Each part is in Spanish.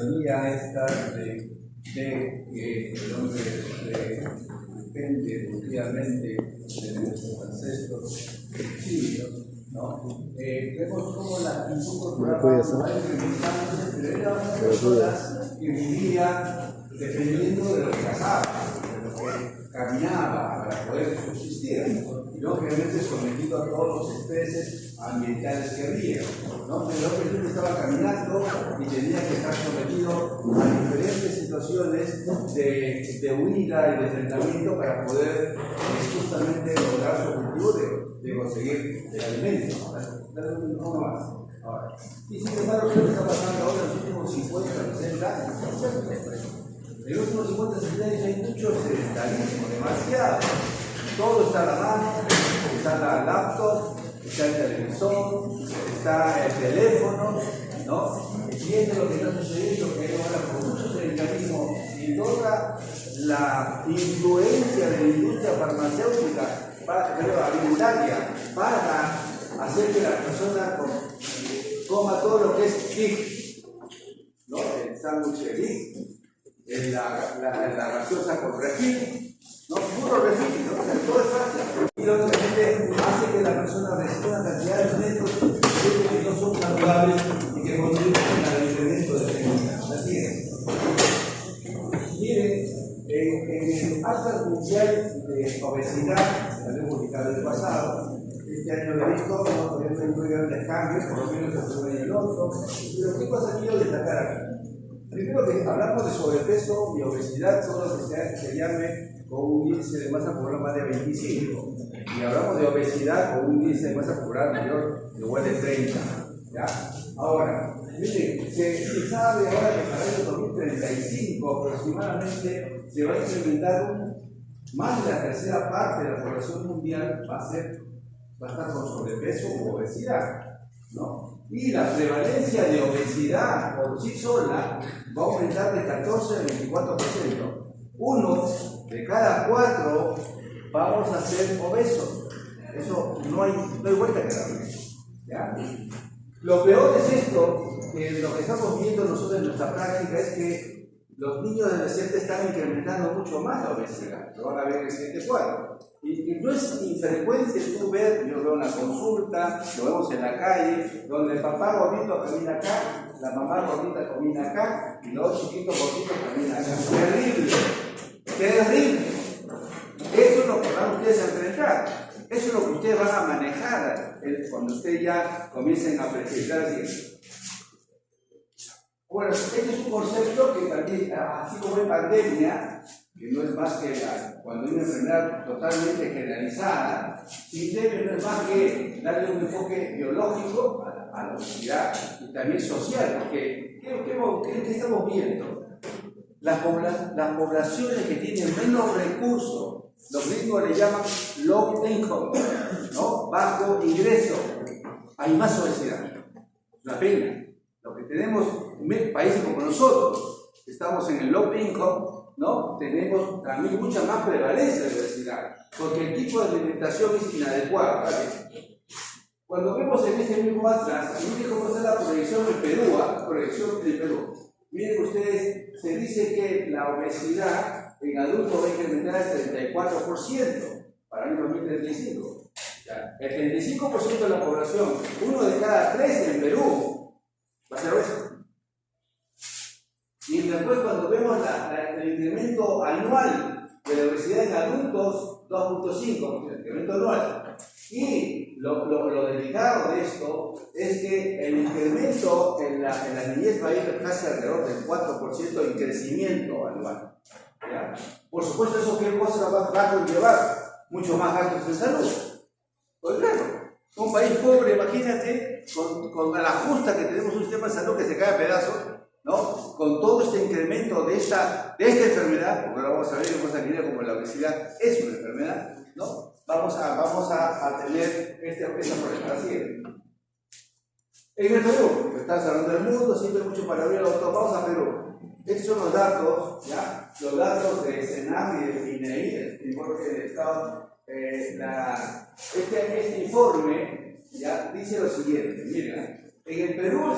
teoría esta de que el hombre depende efectivamente de nuestros ancestros simios, ¿no? Vemos cómo la actitud corporal va incrementándose, pero era una persona que vivía dependiendo de lo que cazaba, de lo que caminaba para poder subsistir, y lógicamente sometido a todos los estreses ambientales que había, ¿no? Pero lógicamente estaba caminando y tenía que estar sometido a diferentes situaciones de huida y de enfrentamiento para poder justamente lograr su objetivo de conseguir el alimento. Uno más. Ahora, y sin embargo, ¿qué está pasando ahora en los últimos 50, 60 años? En los últimos 50, 60 años hay mucho sedentarismo, demasiado. Todo está a la mano, está la laptop, está el televisor, está el teléfono, ¿no? Y es lo que está sucediendo, que hay ahora con mucho sedentarismo y toda la influencia de la industria farmacéutica, alimentaria, para hacer que la persona coma todo lo que es TIC, ¿no? El sándwich de TIC, la gaseosa con refil, ¿no? Puro refil, ¿no? O sea, todo es fácil. Y obviamente hace que la persona reciba una cantidad de alimentos que no son saludables y que contribuyen al incremento de la enfermedad. Así es. Miren, en el Acta Mundial de Obesidad, que había publicado el pasado, este año lo he visto, no todavía no hay grandes cambios, por lo menos el uno y el otro, pero ¿qué cosa quiero destacar aquí? Primero que hablamos de sobrepeso y obesidad, todo lo que se llame con un índice de masa corporal más de 25, y hablamos de obesidad con un índice de masa corporal mayor igual de 30, ¿ya? Ahora, miren, se sabe ahora que para el 2035 aproximadamente se va a incrementar más de la tercera parte de la población mundial va a estar con sobrepeso u obesidad, ¿no? Y la prevalencia de obesidad por sí sola va a aumentar de 14 a 24%. Uno de cada 4 vamos a ser obesos. Eso no hay vuelta que darle, ¿ya? Lo peor es esto, que lo que estamos viendo nosotros en nuestra práctica es que los niños adolescentes están incrementando mucho más la obesidad. Lo van a ver en el siguiente cuadro. Y no es infrecuente tú ver, yo veo una consulta, lo vemos en la calle, donde el papá gordito camina acá, la mamá gordita camina acá, y los chiquitos gorditos caminan acá. Terrible, terrible. Eso es lo que van ustedes a enfrentar. Eso es lo que ustedes van a manejar cuando ustedes ya comiencen a precisar así. Bueno, este es un concepto que también, así como en pandemia, que no es más que cuando hay una enfermedad totalmente generalizada, epidemia no es más que darle un enfoque biológico a la obesidad y también social, porque ¿qué estamos viendo? Las poblaciones que tienen menos recursos, los gringos le llaman low income, ¿no? Bajo ingreso, hay más obesidad. Es una pena. Lo que tenemos países como nosotros, que estamos en el low income, ¿no? Tenemos también mucha más prevalencia de obesidad, porque el tipo de alimentación es inadecuado, ¿vale? Cuando vemos en este mismo atlas, miren cómo está la proyección de Perú, proyección de Perú. Miren ustedes, se dice que la obesidad en adultos va a incrementar el 34% para el año 2035. El 35% de la población, 1 de cada 3 en Perú, va a ser obeso. Y después cuando vemos el incremento anual de la obesidad en adultos, 2.5%, el incremento anual. Y lo delicado de esto es que el incremento en la niñez va a ir casi alrededor del 4% en crecimiento anual, ¿ya? Por supuesto, eso qué cosa va a conllevar mucho más gastos en salud. Pues claro, un país pobre, imagínate, con la justa que tenemos un sistema de salud que se cae a pedazos, ¿no? Con todo este incremento de esta enfermedad, porque ahora vamos a ver una cosa que como la obesidad es una enfermedad, ¿no? Vamos a tener esta problema. Así es. En el Perú, estás hablando del mundo, siempre mucho palabrería, vamos a Perú. Estos son los datos, ¿ya? Los datos de Senam y de INEI, el informe del Estado. Este informe ya dice lo siguiente, miren, En el Perú, el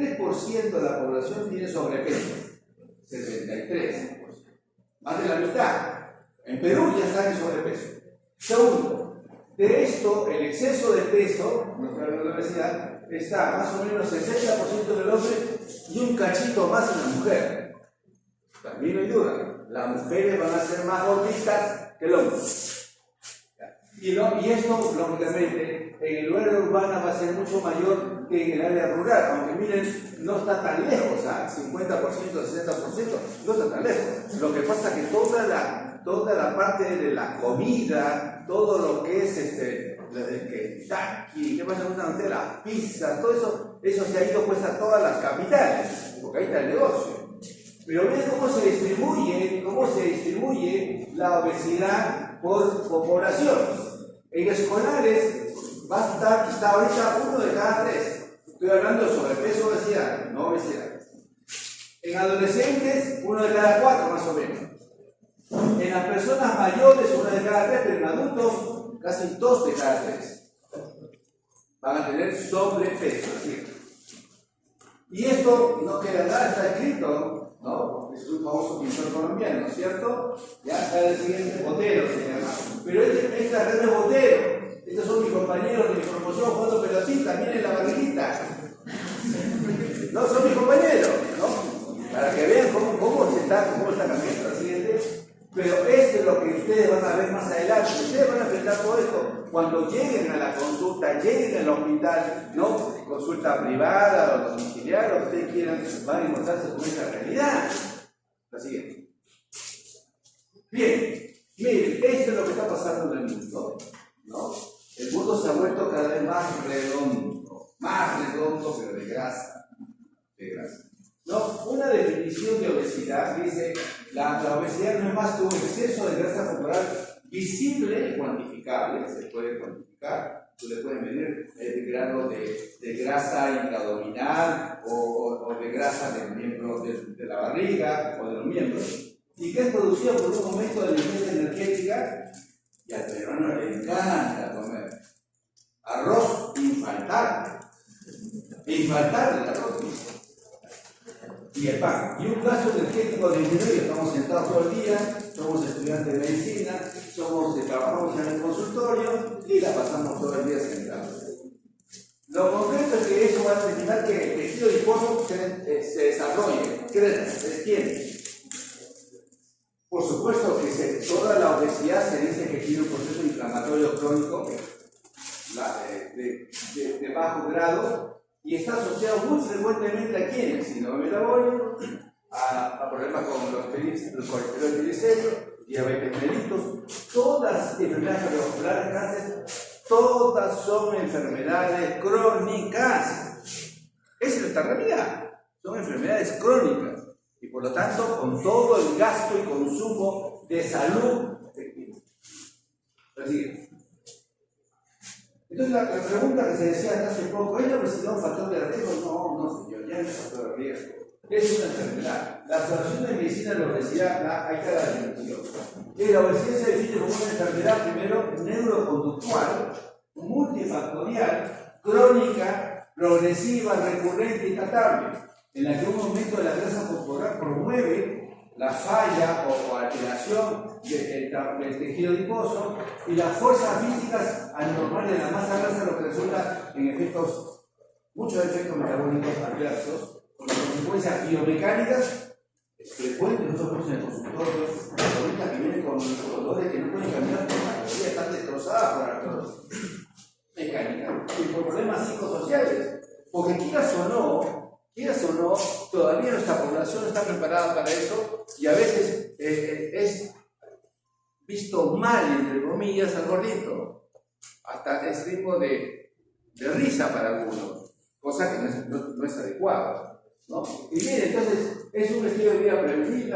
63% de la población tiene sobrepeso. 63%. Más de la mitad. En Perú ya están en sobrepeso. Segundo, de esto, el exceso de peso, nuestra universidad, está más o menos 60% del hombre y un cachito más en la mujer. También no hay duda, las mujeres van a ser más gorditas que el hombre. Y esto, lógicamente, en el área urbana va a ser mucho mayor que en el área rural, aunque miren, no está tan lejos, 50%, 60%, no está tan lejos. Lo que pasa es que toda la parte de la comida, todo lo que es el Kentucky, ¿qué pasa con las pizzas? Todo eso se ha ido pues a todas las capitales, porque ahí está el negocio. Pero vean cómo se distribuye la obesidad por población. En escolares está ahorita 1 de cada 3. Estoy hablando de sobrepeso, obesidad, no obesidad. En adolescentes, 1 de cada 4 más o menos. En las personas mayores, 1 de cada 3, pero en adultos, casi 2 de cada 3. Van a tener sobrepeso. ¿Sí? Y esto no queda nada, está escrito, ¿no? Es un famoso pintor colombiano, ¿cierto? Ya está el siguiente, Botero se llama. Pero esta red es Botero. Estos son mis compañeros de mi promoción jugando pelotita, miren la barriguita. No, son mis compañeros, ¿no? Para que vean cómo está cambiando la siguiente. Pero esto es lo que ustedes van a ver más adelante. Ustedes van a enfrentar todo esto cuando lleguen a la consulta, lleguen al hospital, ¿no? Consulta privada o domiciliar, lo que ustedes quieran, van a encontrarse con esta realidad. La siguiente. Bien, miren, esto es lo que está pasando en el mundo, ¿no? El mundo se ha vuelto cada vez más redondo, pero de grasa. ¿No? Una definición de obesidad dice, la obesidad no es más que un exceso de grasa corporal visible y cuantificable, se puede cuantificar, tú le puedes medir el grado de grasa intraabdominal o de grasa del miembro de la barriga o de los miembros, y que es producida por un aumento de la ingesta energética, y al peruano le encanta comer arroz infaltable el arroz. Y el pan. Y un gasto energético disminuido. Estamos sentados todo el día, somos estudiantes de medicina, trabajamos en el consultorio y la pasamos todo el día sentados. Lo concreto es que eso va a determinar que el tejido adiposo se desarrolle, crezca, se extiende. Por supuesto que toda la obesidad se dice que tiene un proceso inflamatorio crónico de bajo grado. Y está asociado muy frecuentemente a quienes, síndrome metabólico, a problemas con el colesterol triglicéridos, diabetes mellitus, todas enfermedades cardiovasculares, cáncer, todas son enfermedades crónicas. Esa es nuestra realidad, son enfermedades crónicas y por lo tanto con todo el gasto y consumo de salud efectivo. Así. Entonces la pregunta que se decía hasta hace poco, ¿es la obesidad un factor de riesgo? No señor, ya no es factor de riesgo. Es una enfermedad. La Asociación de Medicina de la Obesidad, ahí está la definición. La obesidad se define como una enfermedad, primero, neuroconductual, multifactorial, crónica, progresiva, recurrente y tratable, en la que un aumento de la grasa corporal promueve la falla o alteración del tejido adiposo y las fuerzas físicas anormales de la masa grasa, lo que resulta en muchos efectos metabólicos adversos, con consecuencias biomecánicas frecuentes. Nosotros en el consultorio, ahorita que vienen con dolores que no pueden caminar por la rodilla, están destrozadas por artrosis mecánica y por problemas psicosociales, porque quieras o no, todavía nuestra población no está preparada para eso y a veces es visto mal, entre comillas, al gordito. Hasta es ritmo de risa para algunos, cosa que no es adecuada, ¿no? Y bien, entonces es un estilo de vida preventible,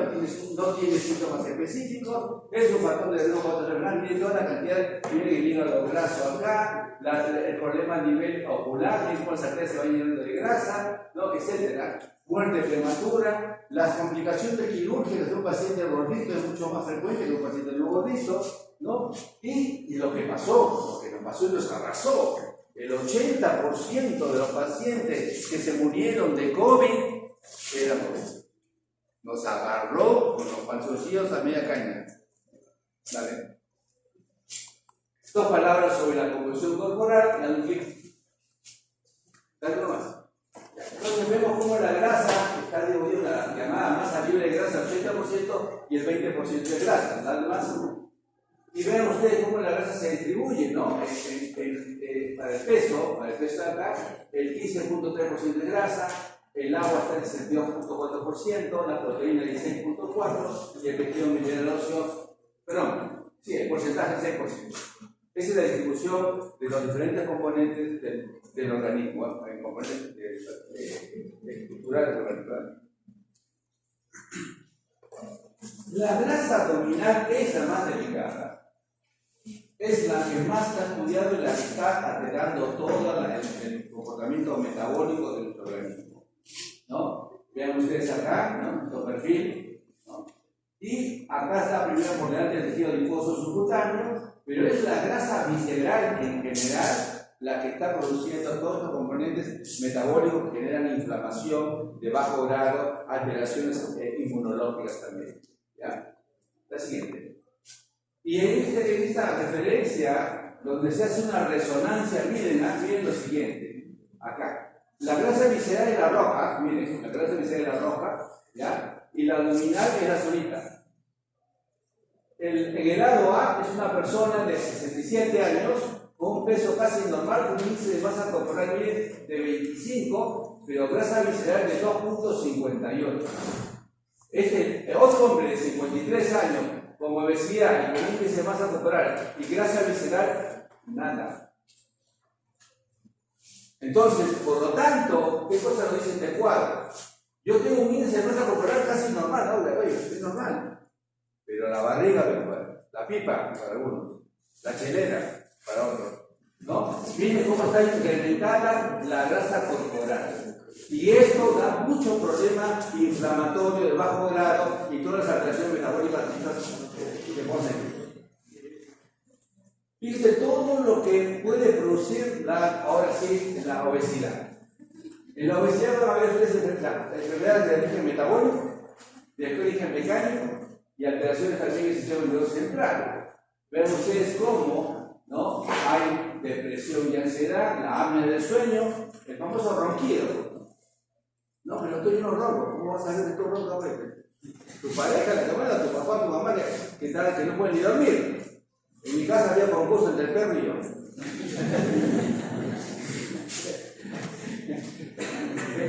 no tiene síntomas específicos, es un factor de riesgo patológico, tiene toda la cantidad, tiene que ir a los brazos acá, el problema a nivel ocular, que por esa se va llenando de grasa, ¿no? Etcétera. Muerte prematura, las complicaciones quirúrgicas de un paciente gordito es mucho más frecuente que un paciente no gordito, ¿no? Y lo que nos pasó y nos arrasó El 80% de los pacientes que se murieron de COVID eran obesos. Nos agarró con los calzoncillos a media caña. ¿Vale? Dos palabras sobre la composición corporal. Dale un clic. Dale nomás. Entonces vemos cómo la grasa está dividida en la llamada masa libre de grasa, 80% y el 20% de grasa. Dale más. Y vean ustedes cómo la grasa se distribuye, ¿no? Para el peso de acá, el 15.3% de grasa, el agua está en el 72.4%, la proteína el 16.4% y el tejido mineral óseo, perdón, sí, el porcentaje es 6%. Esa es la distribución de los diferentes componentes del organismo, en componentes estructurales del organismo. La grasa abdominal es la más delicada. Es la que más está estudiado y la que está alterando todo el comportamiento metabólico de nuestro organismo, ¿no? Vean ustedes acá, ¿no? Nuestro perfil, ¿no? Y acá está primero por delante el tejido adiposo subcutáneo, pero es la grasa visceral en general la que está produciendo todos los componentes metabólicos que generan inflamación de bajo grado, alteraciones inmunológicas también, ¿ya? La siguiente. Y en esta referencia, donde se hace una resonancia, miren lo siguiente, acá. La grasa visceral es la roja, miren, la grasa visceral es la roja, ¿ya? Y la abdominal es la azulita. En el lado A es una persona de 67 años, con un peso casi normal, con un índice de masa corporal de 25, pero grasa visceral de 2.58. Otro hombre de 53 años, con obesidad y con índice de masa corporal y grasa visceral, nada. Entonces, por lo tanto, ¿qué cosa nos dice este cuadro? Yo tengo un índice de masa corporal casi normal, ¿no? Es normal. Pero la barriga me cuadra, la pipa para algunos, la chelera para otros, ¿no? Miren cómo está incrementada la grasa corporal. Y esto da mucho problema inflamatorio de bajo grado y todas las alteraciones metabólicas que ponen. Fíjense todo lo que puede producir ahora sí la obesidad. En la obesidad van a haber tres enfermedades de origen metabólico, de origen mecánico y alteraciones también del sistema nervioso central. Vean ustedes cómo, ¿no? Hay depresión y ansiedad, la apnea del sueño, el famoso ronquido. No, pero estoy no ronco. ¿Cómo vas a saber que estoy ronco? Tu pareja, la abuela, tu papá, tu mamá, que no pueden ni dormir. En mi casa había concurso entre el perro y yo.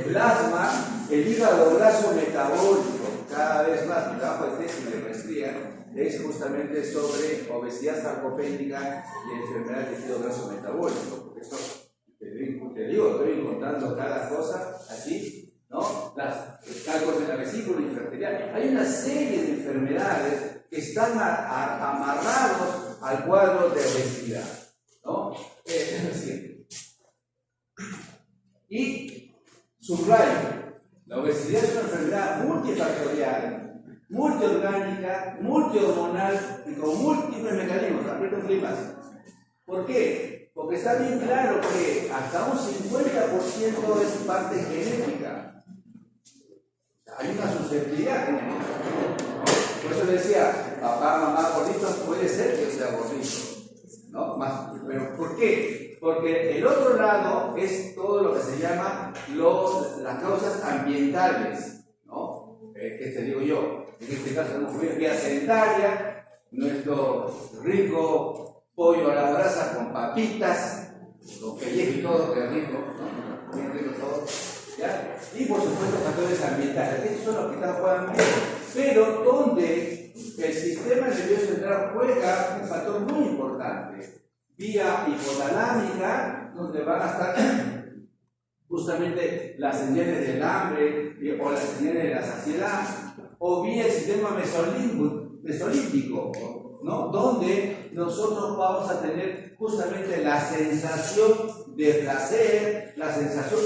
El asma, el hígado graso metabólico, cada vez más, mi trabajo de tesis de maestría es justamente sobre obesidad sarcopénica y enfermedad del tejido graso metabólico, porque eso, te digo, estoy encontrando cada cosa así, ¿no? Cálculos de la vesícula, infertilidad. Hay una serie de enfermedades que están amarrados al cuadro de obesidad, ¿no? Y subrayo, la obesidad es una enfermedad multifactorial, multiorgánica, multihormonal y con múltiples mecanismos. Aprieto un clima. ¿Por qué? Porque está bien claro que hasta un 50% es parte genética. Hay una susceptibilidad genética. Por eso decía, papá, mamá, gorditos, puede ser que sea gordito, ¿no? Pero ¿por qué? Porque el otro lado es todo lo que se llama las causas ambientales, ¿no? ¿Qué te digo yo? En este caso tenemos vía sedentaria, nuestro rico pollo a la brasa con papitas, con pellejo y todo, que rico, ¿no? Bien rico todo, ¿ya? Y por supuesto factores ambientales, estos son los que están jugando, pero donde el sistema nervioso central juega un factor muy importante. Vía hipotalámica, donde van a estar justamente las señales del hambre o las señales de la saciedad, o vía el sistema mesolímbico, ¿no? Donde nosotros vamos a tener justamente la sensación de placer, la sensación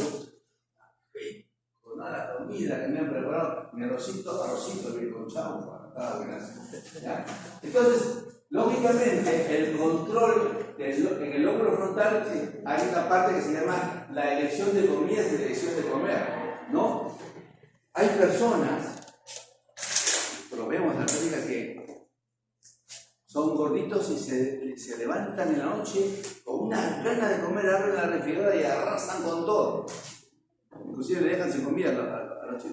con la comida que me han preparado, mi arrocito bien con chaufa, ¿ya? Entonces, Lógicamente, el control en el lóbulo frontal hay una parte que se llama la elección de comidas y la elección de comer, ¿no? Hay personas, lo vemos en la práctica, que son gorditos y se levantan en la noche con una gana de comer, abren la refrigeradora y arrasan con todo. Inclusive le dejan sin comida a la noche,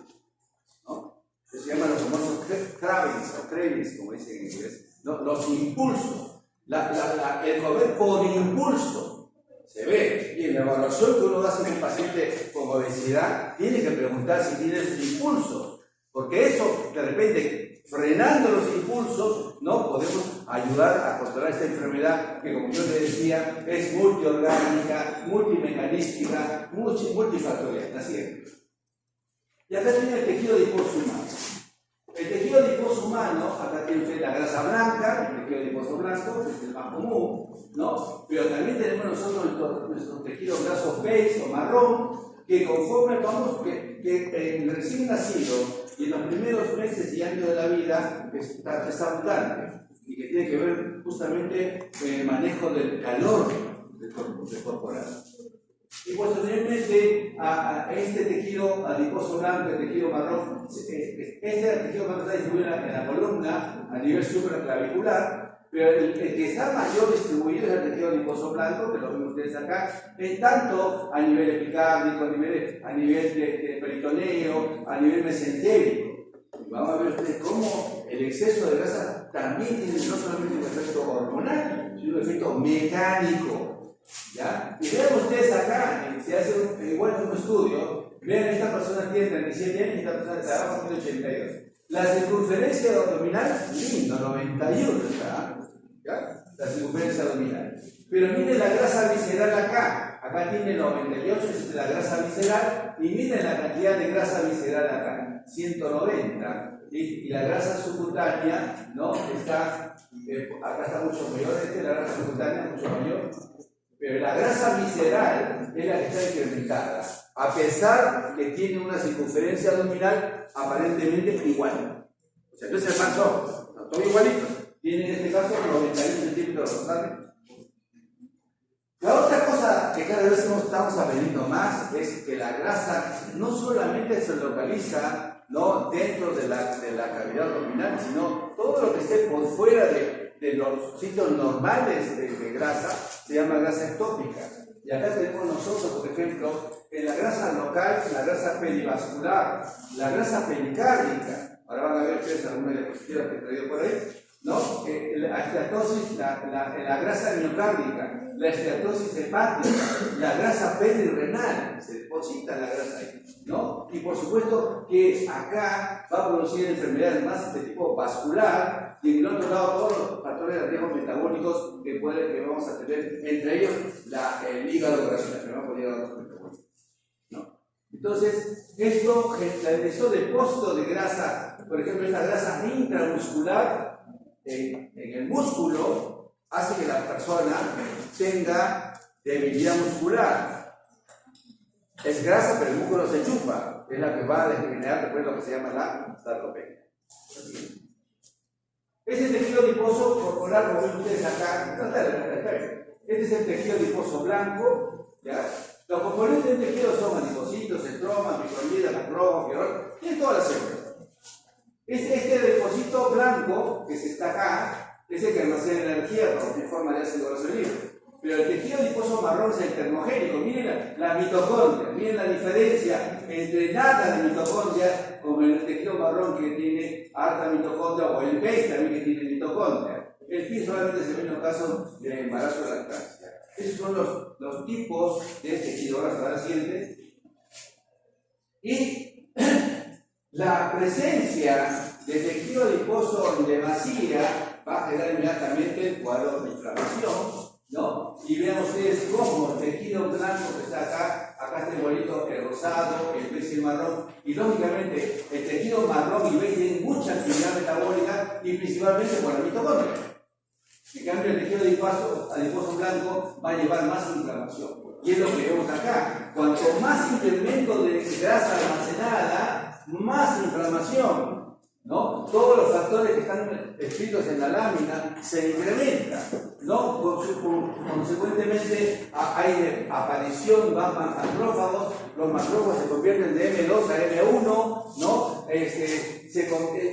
¿no? Se llaman los famosos cravings, como dicen en inglés. Los impulsos, el comer por impulso, se ve. Y en la evaluación que uno hace en un paciente con obesidad, tiene que preguntar si tiene esos impulsos, porque eso, de repente, frenando los impulsos, no podemos ayudar a controlar esta enfermedad que, como yo les decía, es multiorgánica, multimecanística, multifactorial. Así es. Y acá tiene el tejido adiposo humano. El tejido adiposo humano, acá tiene la grasa blanca, el tejido adiposo blanco, que es el más común, ¿no? Pero también tenemos nosotros nuestros tejidos grasos beige o marrón, que conforme vamos, que en el recién nacido y en los primeros meses y años de la vida está abundante y que tiene que ver justamente con el manejo del calor del corporal. Y posteriormente a este tejido adiposo blanco, el tejido marrón, este tejido marrón está distribuido en la columna a nivel supraclavicular, pero el que está mayor distribuido es el tejido adiposo blanco, que lo ven ustedes acá, tanto a nivel epicárdico, a nivel de peritoneo, a nivel mesentérico. Vamos a ver ustedes cómo el exceso de grasa también tiene no solamente un efecto hormonal, sino un efecto mecánico. ¿Ya? Y vean ustedes acá, si hacen un estudio, vean, esta persona tiene 37 años y esta persona está abajo de 82. La circunferencia abdominal, lindo, 91 está, ¿ya? La circunferencia abdominal. Pero miren la grasa visceral acá tiene 98, es la grasa visceral, y miren la cantidad de grasa visceral acá, 190. Y la grasa subcutánea, ¿no? Acá está mucho mayor, la grasa subcutánea mucho mayor. Pero la grasa visceral es la que está incrementada, a pesar que tiene una circunferencia abdominal aparentemente igual. O sea, entonces el panzón, todo igualito. Tiene en este caso 91 centímetros, ¿sabes? La otra cosa que cada vez estamos aprendiendo más es que la grasa no solamente se localiza, ¿no?, dentro de la cavidad abdominal, sino todo lo que esté por fuera de los sitios normales de grasa se llama grasa ectópica. Y acá tenemos nosotros, por ejemplo, en la grasa local, la grasa perivascular, la grasa pericárdica. Ahora van a ver ustedes algunas diapositivas que he traído por ahí, ¿no? La esteatosis, la grasa miocárdica, la esteatosis hepática, la grasa perirrenal, se deposita la grasa ahí, ¿no? Y por supuesto que acá va a producir enfermedades más de tipo vascular, y en el otro lado todos los factores de riesgo metabólicos que vamos a tener, entre ellos el hígado graso, la enfermedad por hígado metabólico, ¿no? Entonces, eso depósito de grasa, por ejemplo, esta grasa intramuscular en el músculo, hace que la persona tenga debilidad muscular. Es grasa, pero el músculo se chupa, es la que va a determinar después lo que se llama la sarcopenia. Ese tejido adiposo corporal, como ven ustedes acá, este es el tejido adiposo blanco, ¿ya? Los componentes del tejido son adipocitos, estromas, microglias, macrófagos, fibrosos, tiene todas las células. Este depósito blanco que está acá es el que almacena energía en forma de ácido graso libre. Pero el tejido adiposo marrón es el termogénico. Miren la mitocondria, miren la diferencia entre nada de mitocondria, como el tejido marrón que tiene harta mitocondria, o el beige también que tiene mitocondria. El PI solamente se ve en los casos de embarazo de lactancia. Esos son los tipos de tejido. Ahora hasta la siguiente. Y la presencia de tejido adiposo en demasía va a generar inmediatamente el cuadro de inflamación, ¿no? Y vean ustedes cómo el tejido blanco que está acá está igualito el rosado, el beige y el marrón, y lógicamente el tejido marrón y beige tienen mucha actividad metabólica y principalmente por la mitocondria. En cambio, el tejido adiposo blanco va a llevar más inflamación. Y es lo que vemos acá. Cuanto más incremento de grasa almacenada, más inflamación. ¿no? Todos los factores que están escritos en la lámina se incrementan, ¿no? Consecuentemente hay aparición más macrófagos, los macrófagos se convierten de M2 a M1, ¿no?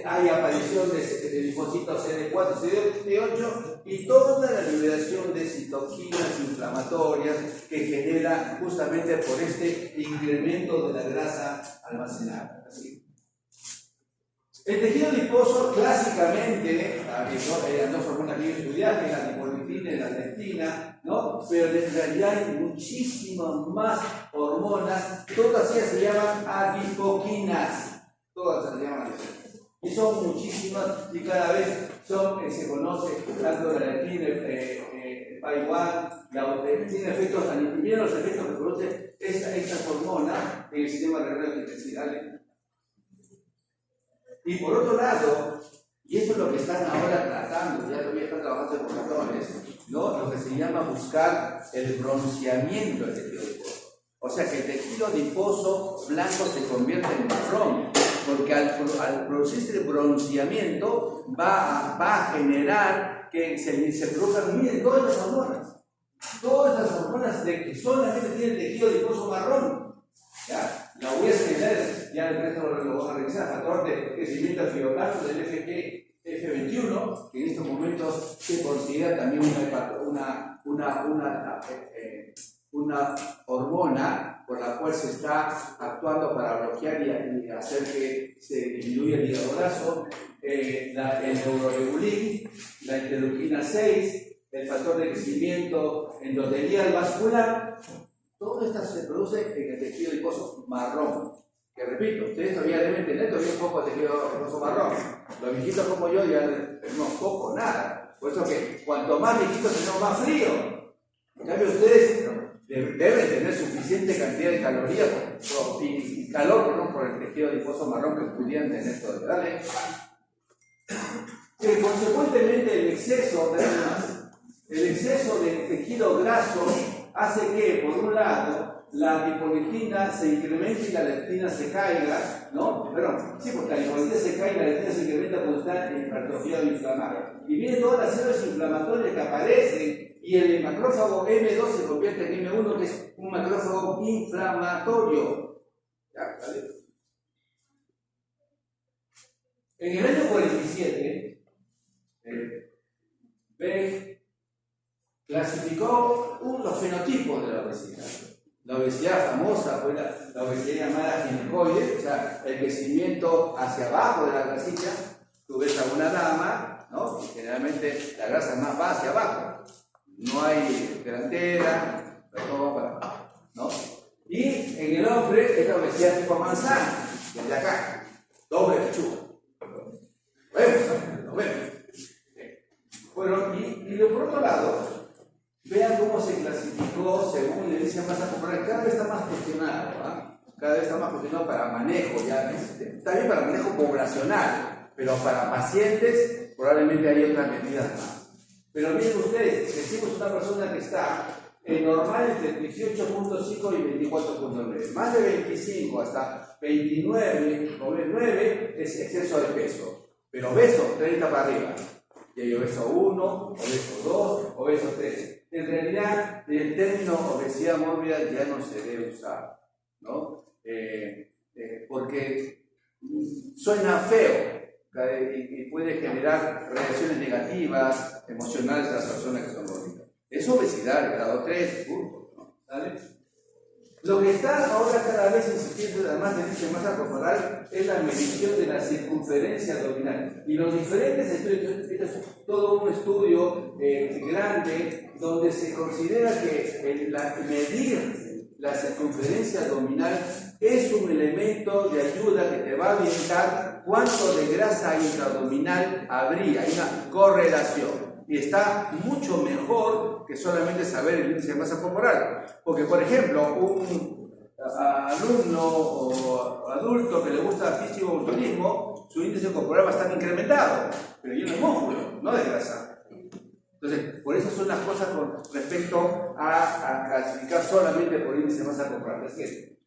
Hay aparición de linfocitos CD4, CD8 y toda la liberación de citoquinas inflamatorias que genera justamente por este incremento de la grasa almacenada. ¿Sí? El tejido adiposo clásicamente, hay dos hormonas bien estudiadas, la lipolitina y la leptina, ¿no? Pero en realidad hay muchísimas más hormonas, todas ellas se llaman adipoquinas. Todas se llaman así. Y son muchísimas y cada vez se conoce tanto la leptina, PAI-1, tiene efectos, miren los efectos que produce estas hormonas en el sistema renal-intestinal. Y por otro lado, y eso es lo que están ahora tratando, ya todavía están trabajando en montones, ¿no? Lo que se llama buscar el bronceamiento del tejido adiposo. O sea que el tejido adiposo blanco se convierte en marrón, porque al producirse el bronceamiento va a generar que se produzcan, miren, todas las hormonas que solamente tienen el tejido adiposo marrón. ¿Ya? La voy a señalar, ya el resto lo vamos a revisar, factor de crecimiento del fibroblasto del F21, que en estos momentos se considera también una hormona por la cual se está actuando para bloquear y hacer que se disminuya el hígado graso, el neuroregulín, la interleuquina 6, el factor de crecimiento endotelial vascular. Todo esto se produce en el tejido adiposo marrón. Que repito, ustedes todavía deben tener todavía un poco de tejido adiposo marrón. Los viejitos como yo ya tenemos poco, nada. Por eso que cuanto más viejitos tenemos más frío. En cambio ustedes deben tener suficiente cantidad de calorías y calor, ¿no? Por el tejido adiposo marrón que pudieran tener todavía. ¿Dale? Consecuentemente el exceso de tejido graso hace que, por un lado, la lipolitina se incremente y la leptina se caiga, ¿no? Perdón, sí, porque la lipolitina se cae y la leptina se incrementa cuando está hipertrofiado e inflamado. Y vienen todas las células inflamatorias que aparecen y el macrófago M2 se convierte en M1, que es un macrófago inflamatorio. ¿Ya? ¿Vale? En el año 47, Beck clasificó los fenotipos de la obesidad. La obesidad famosa fue la obesidad llamada ginecoide, o sea, el crecimiento hacia abajo de la grasilla. Tú ves a una dama, ¿no? Y generalmente la grasa más va hacia abajo. No hay delantera, pero todo va para abajo, ¿no? Y en el hombre es la obesidad tipo manzana, desde acá, doble pechuga. Lo vemos. Bueno, y por otro lado, vean cómo se clasificó según la índice de masa corporal. Cada vez está más cuestionado, ¿eh? Cada vez está más cuestionado para manejo, ya también para manejo poblacional, pero para pacientes probablemente hay otras medidas más. Pero miren ustedes, decimos una persona que está normal entre 18.5 y 24.9, más de 25 hasta 29 es exceso de peso, pero obeso 30 para arriba. Y hay obeso 1, obeso 2, obeso 3. En realidad, el término obesidad mórbida ya no se debe usar, ¿no? Porque suena feo y puede generar reacciones negativas, emocionales a las personas que son gorditas. Es obesidad, grado 3, punto, ¿no? ¿Sale? Lo que está ahora cada vez insistiendo, además de índice de masa corporal, es la medición de la circunferencia abdominal. Y los diferentes estudios, este es todo un estudio grande, donde se considera que medir la circunferencia abdominal es un elemento de ayuda que te va a orientar cuánto de grasa intraabdominal habría. Hay una correlación. Y está mucho mejor que solamente saber el índice de masa corporal. Porque, por ejemplo, un alumno o adulto que le gusta fisiculturismo, su índice corporal va a estar incrementado, pero lleno de músculo, no de grasa. Entonces, por eso son las cosas con respecto a clasificar solamente por índice de masa corporal. Es que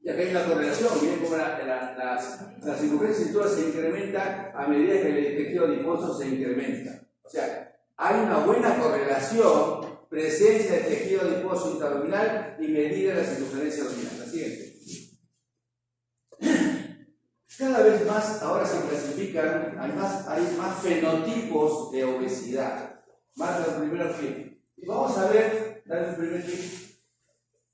Y acá hay una correlación, miren cómo la circunferencia cintura se incrementa a medida que el tejido adiposo se incrementa. O sea, hay una buena correlación, presencia de tejido adiposo intraabdominal y medida de la circunferencia abdominal. La siguiente. Cada vez más ahora se clasifican, hay más fenotipos de obesidad. Más del primer clip. Y vamos a ver, dale el primer clip.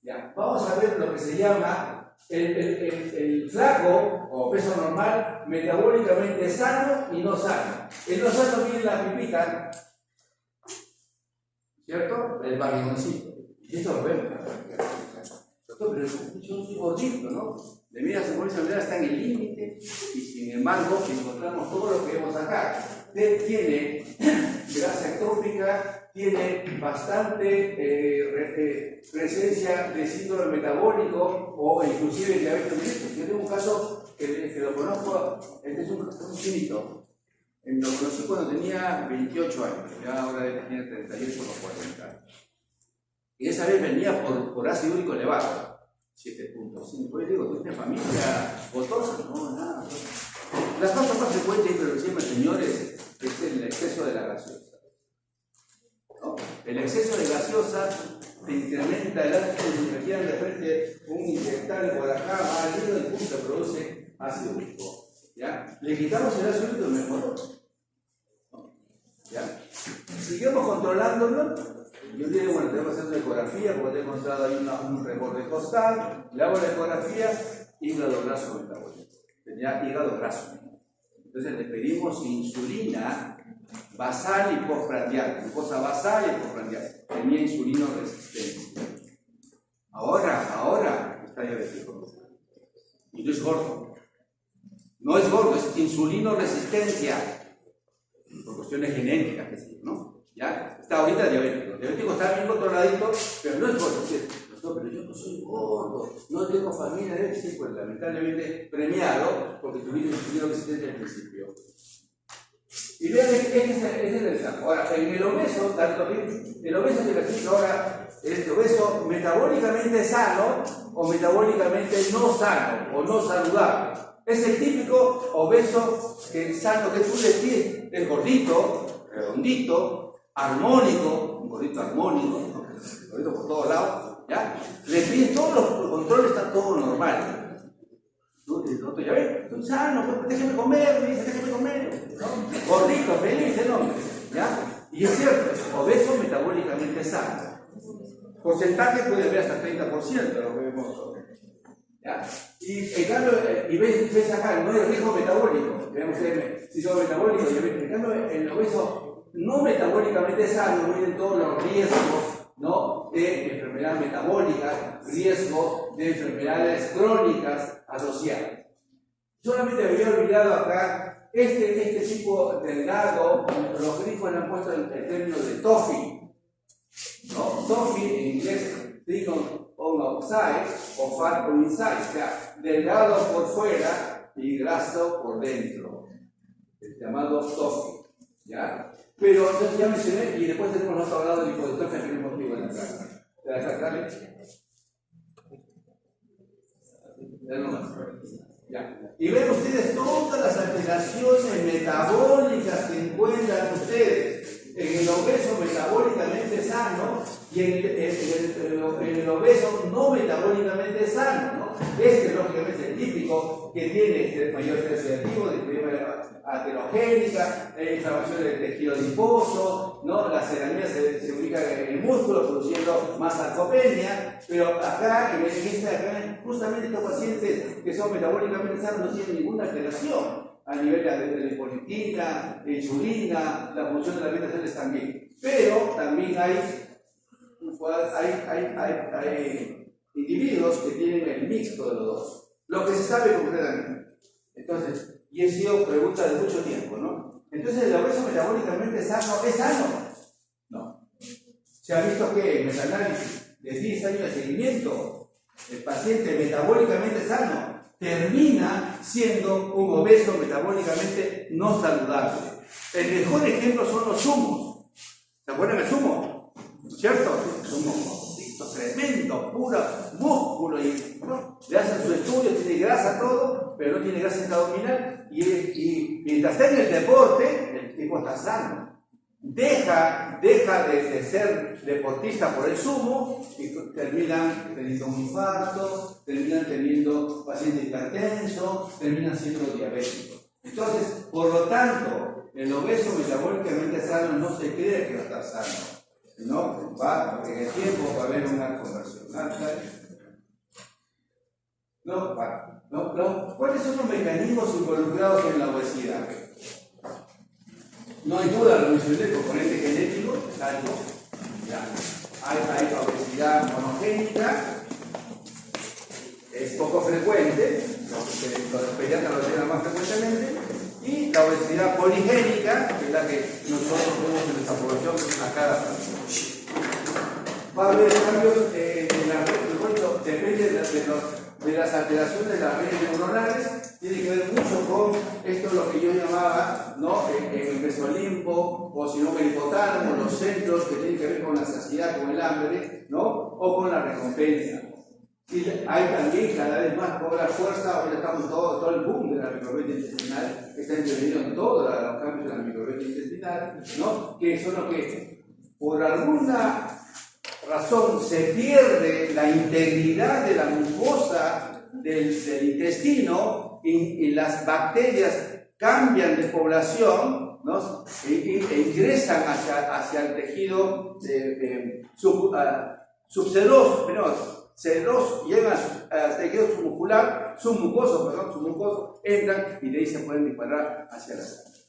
Ya, vamos a ver lo que se llama el flaco o peso normal metabólicamente sano y no sano. El no sano viene en la pipita, ¿cierto? El barrigoncito. Y esto lo vemos. Pero yo soy gordito, ¿no? De mí la circunferencia abdominal está en el límite y sin embargo encontramos todo lo que vemos acá. Tiene grasa ectópica, tiene bastante presencia de síndrome metabólico o inclusive diabetes mellitus. Yo tengo un caso que lo conozco, este es un chinito. Lo conocí cuando tenía 28 años, ya ahora tiene 38 o 40. Y esa vez venía por ácido úrico elevado. 7.5. Pues digo, ¿tú tienes familia gotosa? No, nada. La causa más frecuente, pero siempre, señores, es el exceso de la gaseosa. ¿No? El exceso de gaseosa te incrementa el ácido de energía de frente, un inyectable por acá, va al hígado y punto, produce ácido úrico. ¿Ya? Le quitamos el ácido úrico y mejoró. ¿No? ¿Ya? Seguimos controlándolo. Yo digo, bueno, tengo que hacer una ecografía porque he encontrado ahí un reborde costal, le hago la ecografía, hígado graso metabólico. Tenía hígado graso. Entonces le pedimos insulina basal y postprandial, glucosa basal y postprandial. Tenía insulino resistencia. Ahora está diabético. Y no es gordo. No es gordo, es insulino resistencia. Por cuestiones genéticas, que sí, ¿no? ¿Ya? Está ahorita diabético. El diabético está bien controladito, pero no es gordo. No, pero yo no soy gordo, no tengo familia, sí, pues lamentablemente premiado, porque tuviste insulino resistencia al principio. Y vean, ese es el examen. Ahora, en el obeso, tanto el obeso se clasifica ahora, el obeso metabólicamente sano o metabólicamente no sano o no saludable. Es el típico obeso sano que tú le pides, es gordito, redondito, armónico, un gordito armónico, ¿no? Gordito por todos lados, ¿ya? Le pides todos los controles, está todo normal. El otro ya ves, estoy sano, déjame comer, me dice, déjame comer, ¿no? Gordito, feliz el hombre, ¿ya? Y es cierto, obeso metabólicamente sano. Porcentaje puede haber hasta 30%, lo que vemos hoy. ¿Ya? Y en cambio, y ves acá, no hay riesgo metabólico, veamos si son metabólicos, en cambio, el obeso no metabólicamente sano, miren todos los riesgos, ¿no? De enfermedades metabólicas, riesgo de enfermedades crónicas asociadas. Solamente había olvidado acá este tipo delgado, los grifos le han puesto el término de TOFI, ¿no? TOFI en inglés, thin on outside o fat on inside, o sea, delgado por fuera y graso por dentro, el llamado TOFI, ¿ya? Pero entonces ya mencioné, y después tenemos otro lado de hipotrofia que hemos visto en la cara. ¿Te la sacarle? Ya. Y ven ustedes todas las alteraciones metabólicas que encuentran ustedes en el obeso metabólicamente sano y en el obeso no metabólicamente sano, ¿no? Lógicamente es el típico que tiene mayor estrés oxidativo, aterogénica, inflamación del tejido adiposo, ¿no? La ceramida se ubica en el músculo produciendo más sarcopenia, pero acá, justamente estos pacientes que son metabólicamente sanos no tienen ninguna alteración a nivel de la hipolipina, de insulina, la función de las beta celes también. Pero también hay individuos que tienen el mixto de los dos, lo que se sabe concretamente. Entonces, y he sido pregunta de mucho tiempo, ¿no? Entonces, ¿el obeso metabólicamente sano es sano? No. Se ha visto que en metanálisis de 10 años de seguimiento, el paciente metabólicamente sano termina siendo un obeso metabólicamente no saludable. El mejor ejemplo son los zumos. ¿Se acuerdan del zumo? ¿Cierto? El zumo listo, tremendo, puro músculo, y ¿no? Le hacen su estudio, tiene grasa todo, pero no tiene grasa intraabdominal, y mientras está en el deporte, el tipo está sano. Deja de ser deportista por el zumo y terminan teniendo un infarto, terminan teniendo paciente hipertenso, terminan siendo diabéticos. Entonces, por lo tanto, el obeso metabólicamente sano no se cree que va a estar sano, sino en el tiempo va a haber una conversión. ¿Cuáles son los mecanismos involucrados en la obesidad? No hay duda, lo mencioné, el componente genético es algo. Hay la obesidad monogénica, es poco frecuente, los pediatras lo tienen más frecuentemente, y la obesidad poligénica, que es la que nosotros vemos en nuestra población a cada paciente. Va a haber cambios en la red, depende de las alteraciones de las redes neuronales, tiene que ver mucho con esto, lo que yo llamaba, ¿no? El mesolimpo, o si no el hipotálamo, los centros que tienen que ver con la saciedad, con el hambre, ¿no? O con la recompensa. Y hay también cada vez más cobra fuerza, ahora estamos todo el boom de la microbiota intestinal, que está intervenido en todos los cambios de la microbiota intestinal, ¿no? Que son los que, por alguna razón, se pierde la integridad de la mucosa del intestino y las bacterias cambian de población, ¿no? e ingresan hacia el tejido subseroso, seroso, llegan al tejido submucoso, entran y de ahí se pueden disparar hacia la sangre.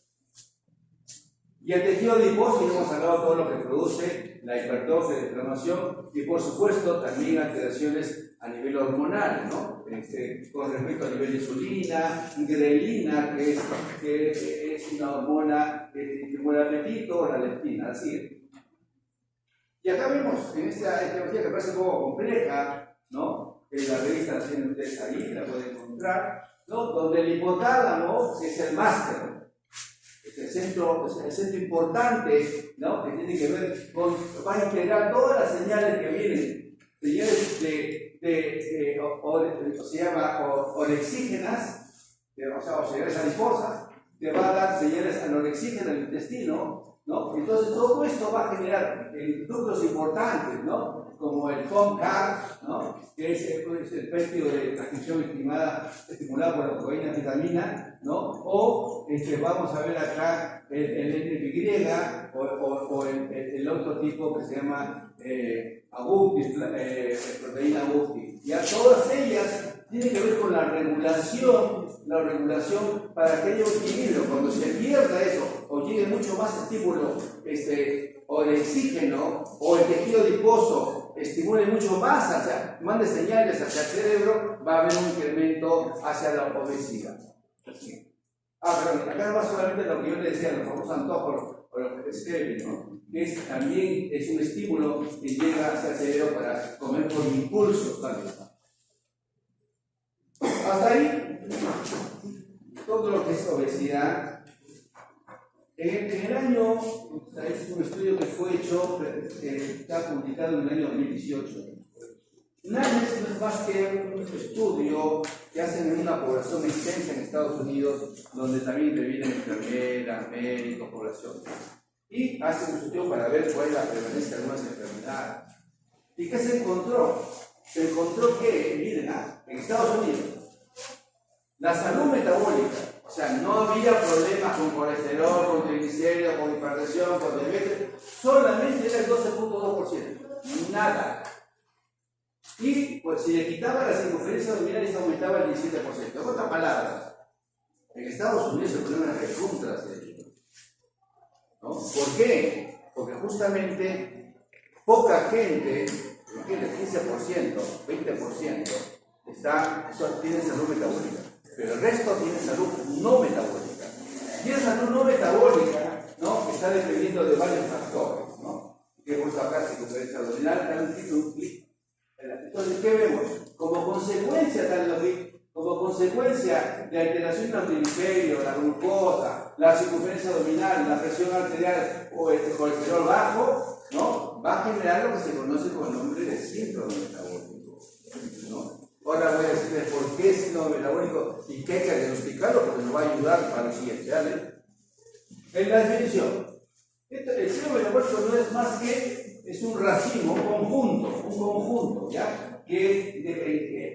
Y el tejido adiposo, ya hemos hablado de todo lo que produce la hipertrofia, la inflamación, y por supuesto también alteraciones a nivel hormonal, ¿no? Con respecto a nivel de insulina, grelina, que es una hormona que estimula el apetito, la leptina, así es. Y acá vemos en esta etiología que parece un poco compleja, ¿no? En la revista la tienen ustedes ahí, la pueden encontrar, ¿no? Donde el hipotálamo es el máster. El centro importante, ¿no? Que tiene que ver con, va a integrar todas las señales que vienen, señales se llama orexígenas, o señales adiposas, que va a dar señales anorexígenas al intestino, ¿no? Entonces todo esto va a generar núcleos importantes, ¿no? Como el FONCAR, ¿no? Que es el péptido de transcripción estimulada por la cocaína vitamina, ¿no? O vamos a ver acá el NPY o el otro tipo que se llama Agouti, proteína Agouti. Y a todas ellas tienen que ver con la regulación para que haya un equilibrio. Cuando se pierda eso o llegue mucho más estímulo o de oxígeno o el tejido adiposo estimule mucho más, mande señales hacia el cerebro, va a haber un incremento hacia la obesidad. Pero acá va solamente lo que yo le decía, los famosos antojos o lo que es ¿no? Que también es un estímulo que llega hacia el cerebro para comer por impulso, tal vez. Hasta ahí, todo lo que es obesidad. En el año, es un estudio que fue hecho, está publicado en el año 2018. NANES no es más que un estudio que hacen en una población extensa en Estados Unidos, donde también intervienen enfermeras, médicos, población. Y hacen un estudio para ver cuál es la prevalencia de algunas enfermedades. ¿Y qué se encontró? Se encontró que, miren, en Estados Unidos, la salud metabólica, o sea, no había problemas con colesterol, con triglicéridos, con hipertensión, con diabetes, solamente era el 12.2%, nada. Y pues si le quitaba la circunferencia abdominal, se aumentaba el 17%. En otras palabras, en Estados Unidos el problema es recontra serio, ¿no? ¿Por qué? Porque justamente poca gente, 15%, 20%, tiene salud metabólica, pero el resto tiene salud no metabólica. Y la salud no metabólica, ¿no? Está dependiendo de varios factores, ¿no? Que hemos acá, circunferencia abdominal, un clic. Entonces, ¿qué vemos? Como consecuencia de alteración de los triglicéridos, la glucosa, la circunferencia abdominal, la presión arterial o el colesterol bajo, ¿no? va a generar lo que se conoce con el nombre de síndrome metabólico, ¿no? Ahora voy a decirles por qué es síndrome metabólico y qué hay que diagnosticarlo, porque nos va a ayudar para lo siguiente, ¿vale? En la definición, el síndrome metabólico no es más que es un racimo, un conjunto, ¿ya? Que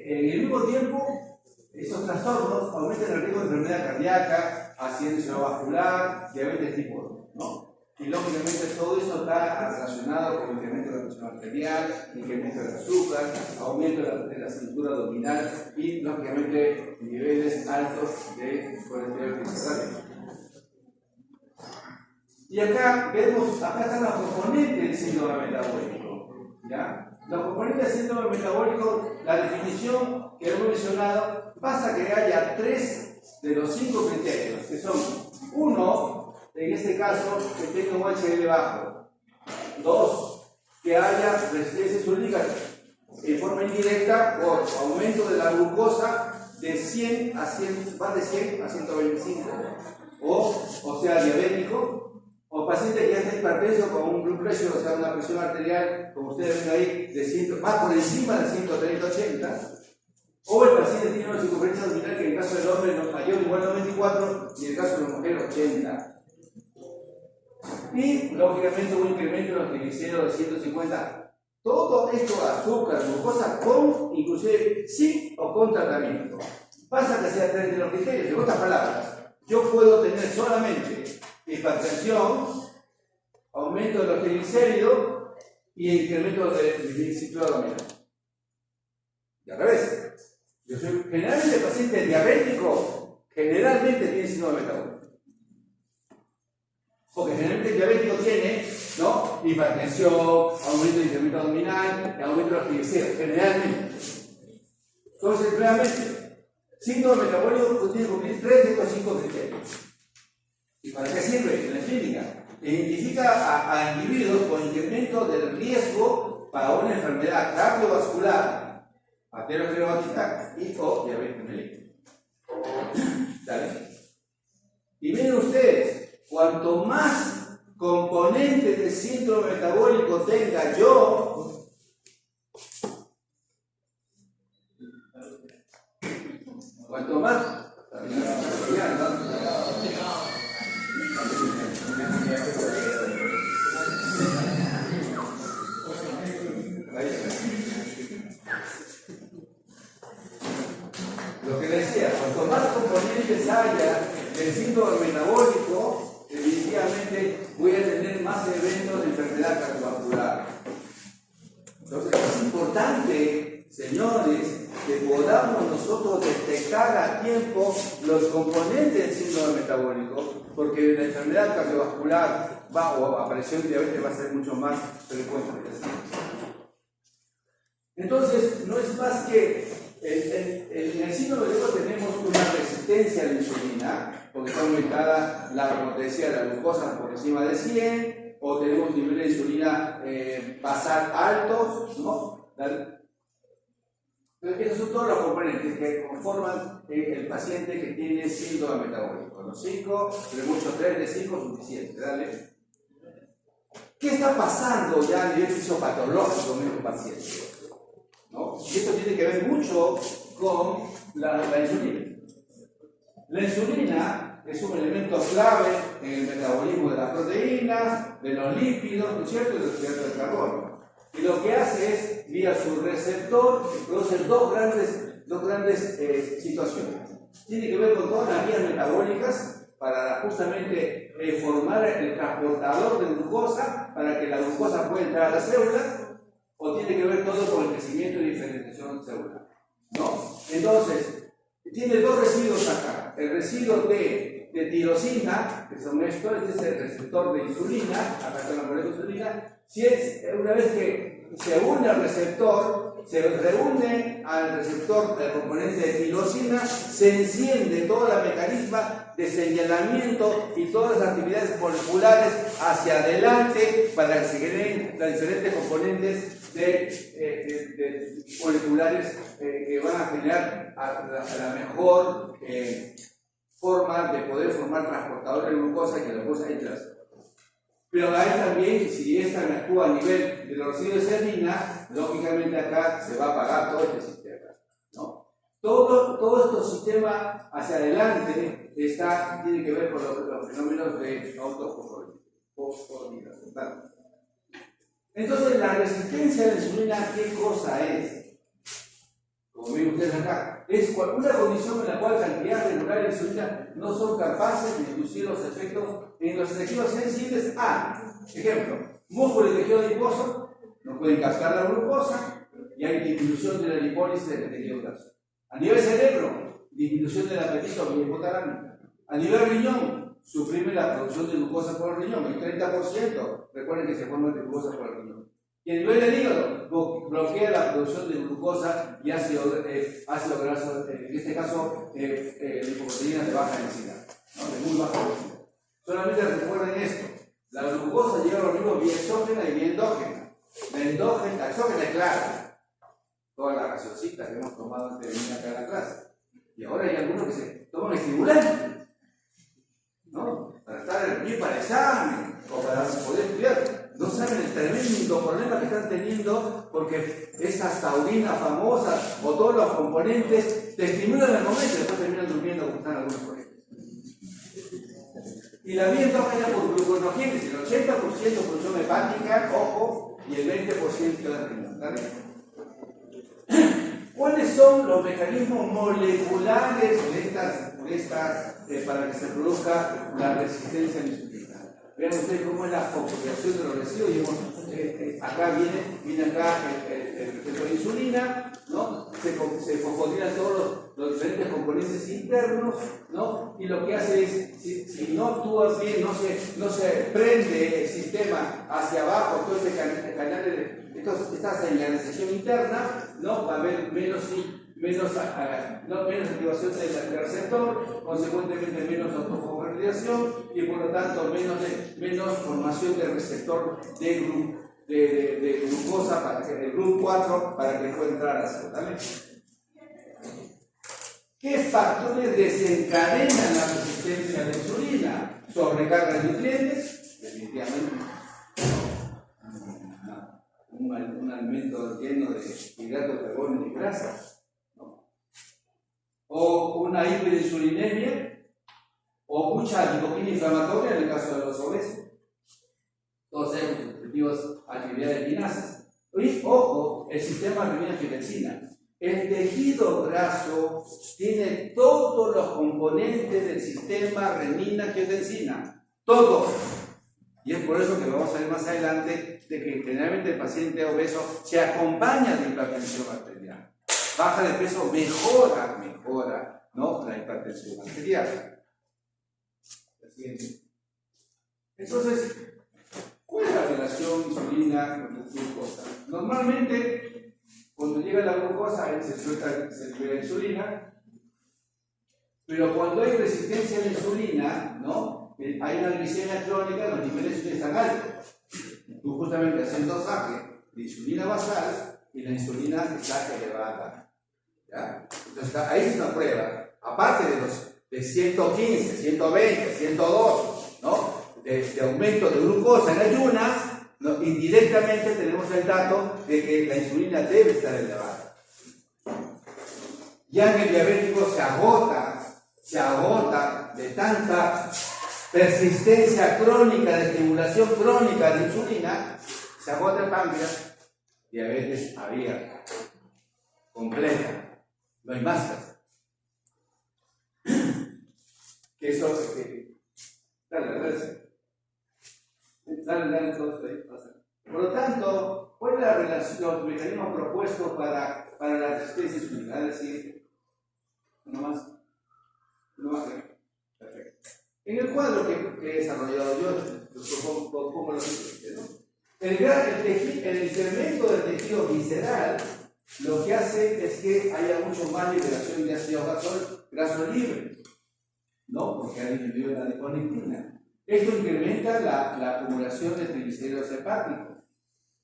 en el mismo tiempo esos trastornos aumentan el riesgo de enfermedad cardíaca, accidente cerebrovascular, diabetes tipo 2, ¿no? Y lógicamente todo eso está relacionado con el incremento de la presión arterial, incremento del azúcar, aumento de la cintura abdominal y lógicamente niveles altos de colesterol triglicéridos. Y acá vemos, acá están los componentes del síndrome metabólico, ¿ya? Los componentes del síndrome metabólico, la definición que hemos mencionado, basta que haya 3 de los 5 criterios, que son 1, en este caso, que tenga un HDL bajo. 2, que haya resistencia insulínica en forma indirecta por aumento de la glucosa de 100 a 125, o sea, diabético, o paciente que ya está hipertenso con un blood pressure, o sea, una presión arterial, como ustedes ven ahí, más por encima de 130-80, o el paciente tiene una circunferencia abdominal que en el caso del hombre es mayor o igual a 94 y en el caso de la mujer 80. Y lógicamente un incremento en los triglicéridos de 150. Todo esto, azúcar, glucosa, inclusive sin o con tratamiento. Pasa que sea 3 de los criterios. En otras palabras, yo puedo tener solamente hipertensión, aumento de los triglicéridos y incremento del ciclo abdominal. Y al revés. Generalmente el paciente diabético generalmente tiene síndrome metabólico. Porque generalmente el diabético tiene, ¿no?, hipertensión, aumento de incremento abdominal, aumento de los triglicéridos, generalmente. Entonces, realmente, síndrome metabólico tiene que cumplir 3 de estos 5 criterios. ¿Y para qué sirve? En la clínica. Identifica a individuos con incremento del riesgo para una enfermedad cardiovascular, arteriosclerótica y o diabetes mellitus. ¿Dale? Y miren ustedes, cuanto más componentes de síndrome metabólico tenga yo, cuanto más lo que decía, cuanto más componentes haya del síndrome metabólico, definitivamente voy a tener más eventos de enfermedad cardiovascular. Entonces es importante, señores, que podamos nosotros detectar a tiempo los componentes del síndrome metabólico, porque la enfermedad cardiovascular o aparición de diabetes va a ser mucho más frecuente. Entonces, no es más que en el síndrome metabólico tenemos una resistencia a la insulina, porque está aumentada la potencia de la glucosa por encima de 100, o tenemos niveles de insulina basal altos, ¿no? Esos son todos los componentes que conforman el paciente que tiene síndrome metabólico. Los 5, de muchos 3 de 5 es suficiente, ¿dale? ¿Qué está pasando ya a nivel fisiopatológico en el paciente? ¿No? Y esto tiene que ver mucho con la insulina. La insulina es un elemento clave en el metabolismo de las proteínas, de los lípidos, ¿no es cierto?, y de los hidratos de carbono. Y lo que hace es, vía su receptor, produce dos grandes situaciones. Tiene que ver con todas las vías metabólicas para justamente formar el transportador de glucosa para que la glucosa pueda entrar a la célula, o tiene que ver todo con el crecimiento y diferenciación celular, ¿no? Entonces, tiene dos residuos acá. El residuo de tirosina, que son estos, este es el receptor de insulina, acá está la molécula de insulina. Una vez que se une al receptor, se reúne al receptor del componente de tirosina, se enciende todo el mecanismo de señalamiento y todas las actividades moleculares hacia adelante para que se generen los diferentes componentes moleculares que van a generar la mejor forma de poder formar transportadores de glucosa y que la glucosa entre las células. Pero hay también, si esta actúa a nivel de los residuos de serina, lógicamente acá se va a apagar todo este sistema, ¿no? Todo este sistema hacia adelante tiene que ver con los fenómenos de autofosforilación. Entonces, la resistencia a la insulina, ¿qué cosa es? Como ven ustedes acá, es una condición en la cual cantidades regulares de insulina no son capaces de inducir los efectos en los tejidos sensibles a, ejemplo, músculo y tejido adiposo no pueden captar la glucosa y hay disminución de la lipólisis del tejido graso. A nivel cerebro, disminución del apetito hipotalámico. A nivel riñón, suprime la producción de glucosa por el riñón, el 30%. Recuerden que se forma de glucosa por el riñón. Y a nivel del hígado, bloquea la producción de glucosa y ácido graso, en este caso, lipoproteínas de baja densidad, ¿no? De muy baja densidad. Solamente recuerden esto: la glucosa llega al organismo vía exógena y vía endógena. La exógena es clara, todas las gaseositas que hemos tomado antes de venir acá a la clase. Y ahora hay algunos que se toman estimulantes, ¿no? Para estar bien para el examen o para poder estudiar. No saben el tremendo problema que están teniendo porque esas taurinas famosas o todos los componentes te estimulan en el momento y después terminan durmiendo como están algunos colegios. Y la vía endógena por gluconeogénesis, el 80% producción hepática, ojo, y el 20% de riñón. ¿Cuáles son los mecanismos moleculares para que se produzca la resistencia a la insulina? Vean ustedes cómo es la fosforilación de los residuos. Acá viene acá el receptor de insulina, ¿no? Se fosforilan todos los diferentes componentes internos, ¿no? Y lo que hace es, si no actúa bien, no se prende el sistema hacia abajo, todo este canal esta señalización interna, ¿no? Va a haber menos activación del receptor, consecuentemente menos autofosforilación y por lo tanto menos formación del receptor de glucosa para que el GLUT 4 para que pueda entrar a la célula. ¿Qué factores desencadenan la resistencia a la insulina? Sobrecarga de nutrientes, definitivamente. Un alimento lleno de hidratos de carbono y grasas, ¿no? O una hiperinsulinemia, o mucha lipopina inflamatoria en el caso de los obesos. Todos ellos susceptibles a actividades quinasas. Y, ojo, el sistema renina-angiotensina. El tejido graso tiene todos los componentes del sistema renina-angiotensina. Todos. Y es por eso que vamos a ver más adelante de que generalmente el paciente obeso se acompaña de hipertensión arterial. Baja de peso mejora, ¿no? La hipertensión arterial. Entonces, ¿cuál es la relación insulina con glucosa? Normalmente, cuando llega la glucosa, se libera insulina, pero cuando hay resistencia a la insulina, ¿no? Hay una glicemia crónica, los niveles están altos. Tú justamente haces dosaje de insulina basal y la insulina está elevada. ¿Ya? Entonces, ahí es una prueba. Aparte de 115, 120, 102, ¿no? de aumento de glucosa en ayunas, ¿no? Indirectamente tenemos el dato de que la insulina debe estar elevada. Ya en el diabético se agota de tanta persistencia crónica, de estimulación crónica de insulina, se agota el páncreas, diabetes abierta, completa, no hay máscara. Dale, todo esto ahí pasa. Por lo tanto, ¿cuál es la relación, los mecanismos propuestos para la resistencia insulina? Es decir, uno más. Perfecto. En el cuadro que he desarrollado yo, pongo lo siguiente, ¿no? El incremento del tejido visceral lo que hace es que haya mucho más liberación de ácido graso libre, ¿no? Porque ha disminuido la adiponectina. Esto incrementa la acumulación de triglicéridos hepáticos.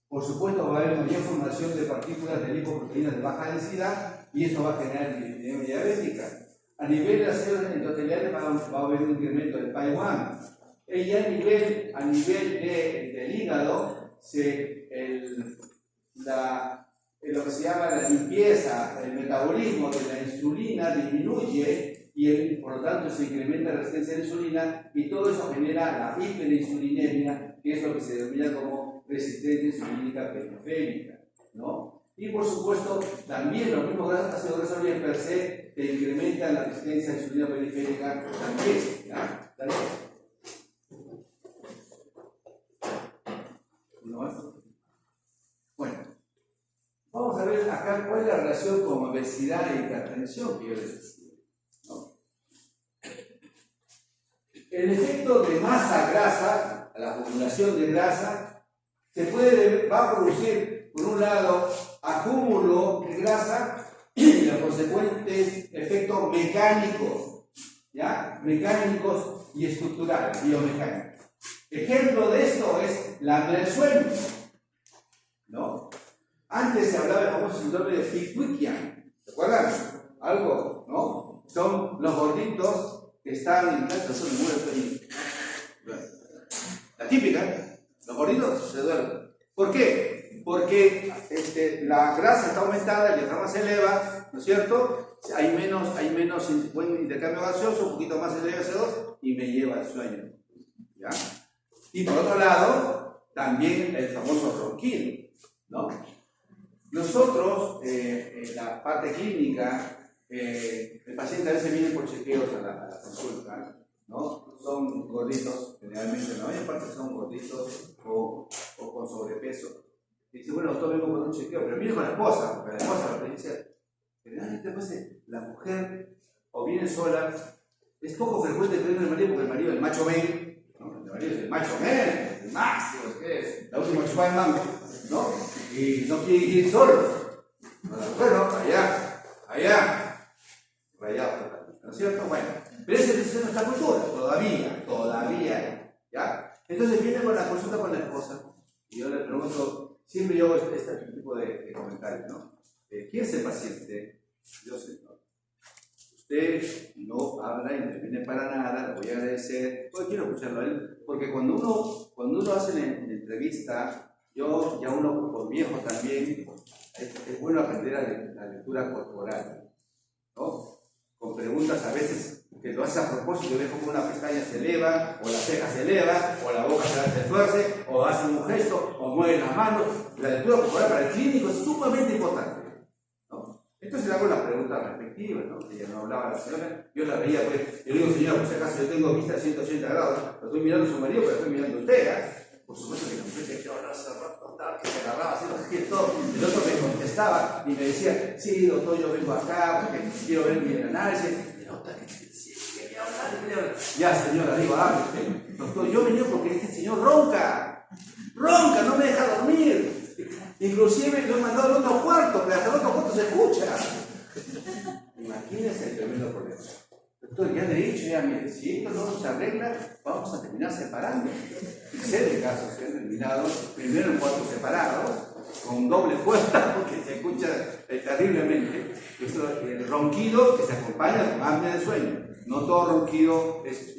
Por supuesto, va a haber mayor formación de partículas de lipoproteínas de baja densidad y esto va a generar dislipidemia diabética. A nivel de las células endoteliales va a haber un incremento del PAI-1, Y a nivel del hígado, lo que se llama la limpieza, el metabolismo de la insulina disminuye y por lo tanto se incrementa la resistencia a la insulina y todo eso genera la hiperinsulinemia, que es lo que se denomina como resistencia insulínica periférica, ¿no? Y por supuesto, también los mismos ácidos grasos libre per se que incrementan la resistencia a la insulina periférica también, ¿ya? ¿Dale? ¿No? Bueno, vamos a ver acá cuál es la relación con obesidad e hipertensión que yo les decía, ¿no? El efecto de masa grasa, la acumulación de grasa, va a producir, por un lado, acúmulo de grasa y los consecuentes efectos mecánicos, ¿ya? Mecánicos y estructurales, biomecánicos. Ejemplo de esto es la apnea del sueño, ¿no? Antes se hablaba del famoso síndrome de Pickwickian, ¿se acuerdan? Algo, ¿no? Son los gorditos que están en casa, son la típica, los gorditos se duermen. ¿Por qué? Porque la grasa está aumentada, el diafragma se eleva, ¿no es cierto? Hay menos buen intercambio gaseoso, un poquito más de CO2 y me lleva al sueño, ¿ya? Y por otro lado, también el famoso ronquido, ¿no? Nosotros, en la parte clínica, el paciente a veces viene por chequeos a la consulta, ¿no? Son gorditos, generalmente la mayor parte son gorditos o con sobrepeso. Y dice, bueno, doctor, vengo con un chequeo, pero viene con la esposa, porque la esposa lo dice. Generalmente pues, la mujer o viene sola, es poco frecuente que venga el marido, porque el marido es el macho men, ¿no? El marido es el macho men, el máximo, es la última chupada en mango, ¿no? Y no quiere ir solo. Bueno, allá, rayado, ¿no es cierto? Bueno, pero esa es nuestra cultura, todavía, ¿ya? Entonces viene con la consulta con la esposa y yo le pregunto, siempre yo hago este tipo de comentarios, ¿no? ¿Quién es el paciente? Yo sé, ¿no? Usted no habla y no viene para nada, le voy a agradecer, hoy quiero escucharlo a él, porque cuando uno hace la entrevista, ya uno por viejo también, es bueno aprender la lectura corporal, ¿no? Con preguntas a veces que lo hace a propósito, ves como una pestaña se eleva, o la ceja se eleva, o la boca se tuerce, o hace un gesto, o mueve las manos. La lectura corporal para el clínico es sumamente importante, ¿no? Entonces le hago las preguntas respectivas, ¿no? Ella no hablaba la señora, yo la veía, pues, yo le digo, señora, por si acaso yo tengo vista a 180 grados, lo estoy mirando a su marido, pero estoy mirando a usted, ¿eh? Por supuesto que la mujer se quedó hace rato, que se agarraba así los gestos. El otro me contestaba y me decía, sí, doctor, yo vengo acá porque quiero ver mi análisis. Y la otra quería hablar. Ya, señora, digo, doctor, yo vengo porque este señor ronca, no me deja dormir. Inclusive lo he mandado al otro cuarto, pero hasta el otro cuarto se escucha. Imagínense el tremendo problema. Doctor, ya le he dicho, mire, si esto no se arregla, vamos a terminar separando. Y sé de casos que han terminado primero en cuartos separados, con doble puerta, porque se escucha terriblemente. Esto, el ronquido que se acompaña con apnea del sueño. No todo ronquido es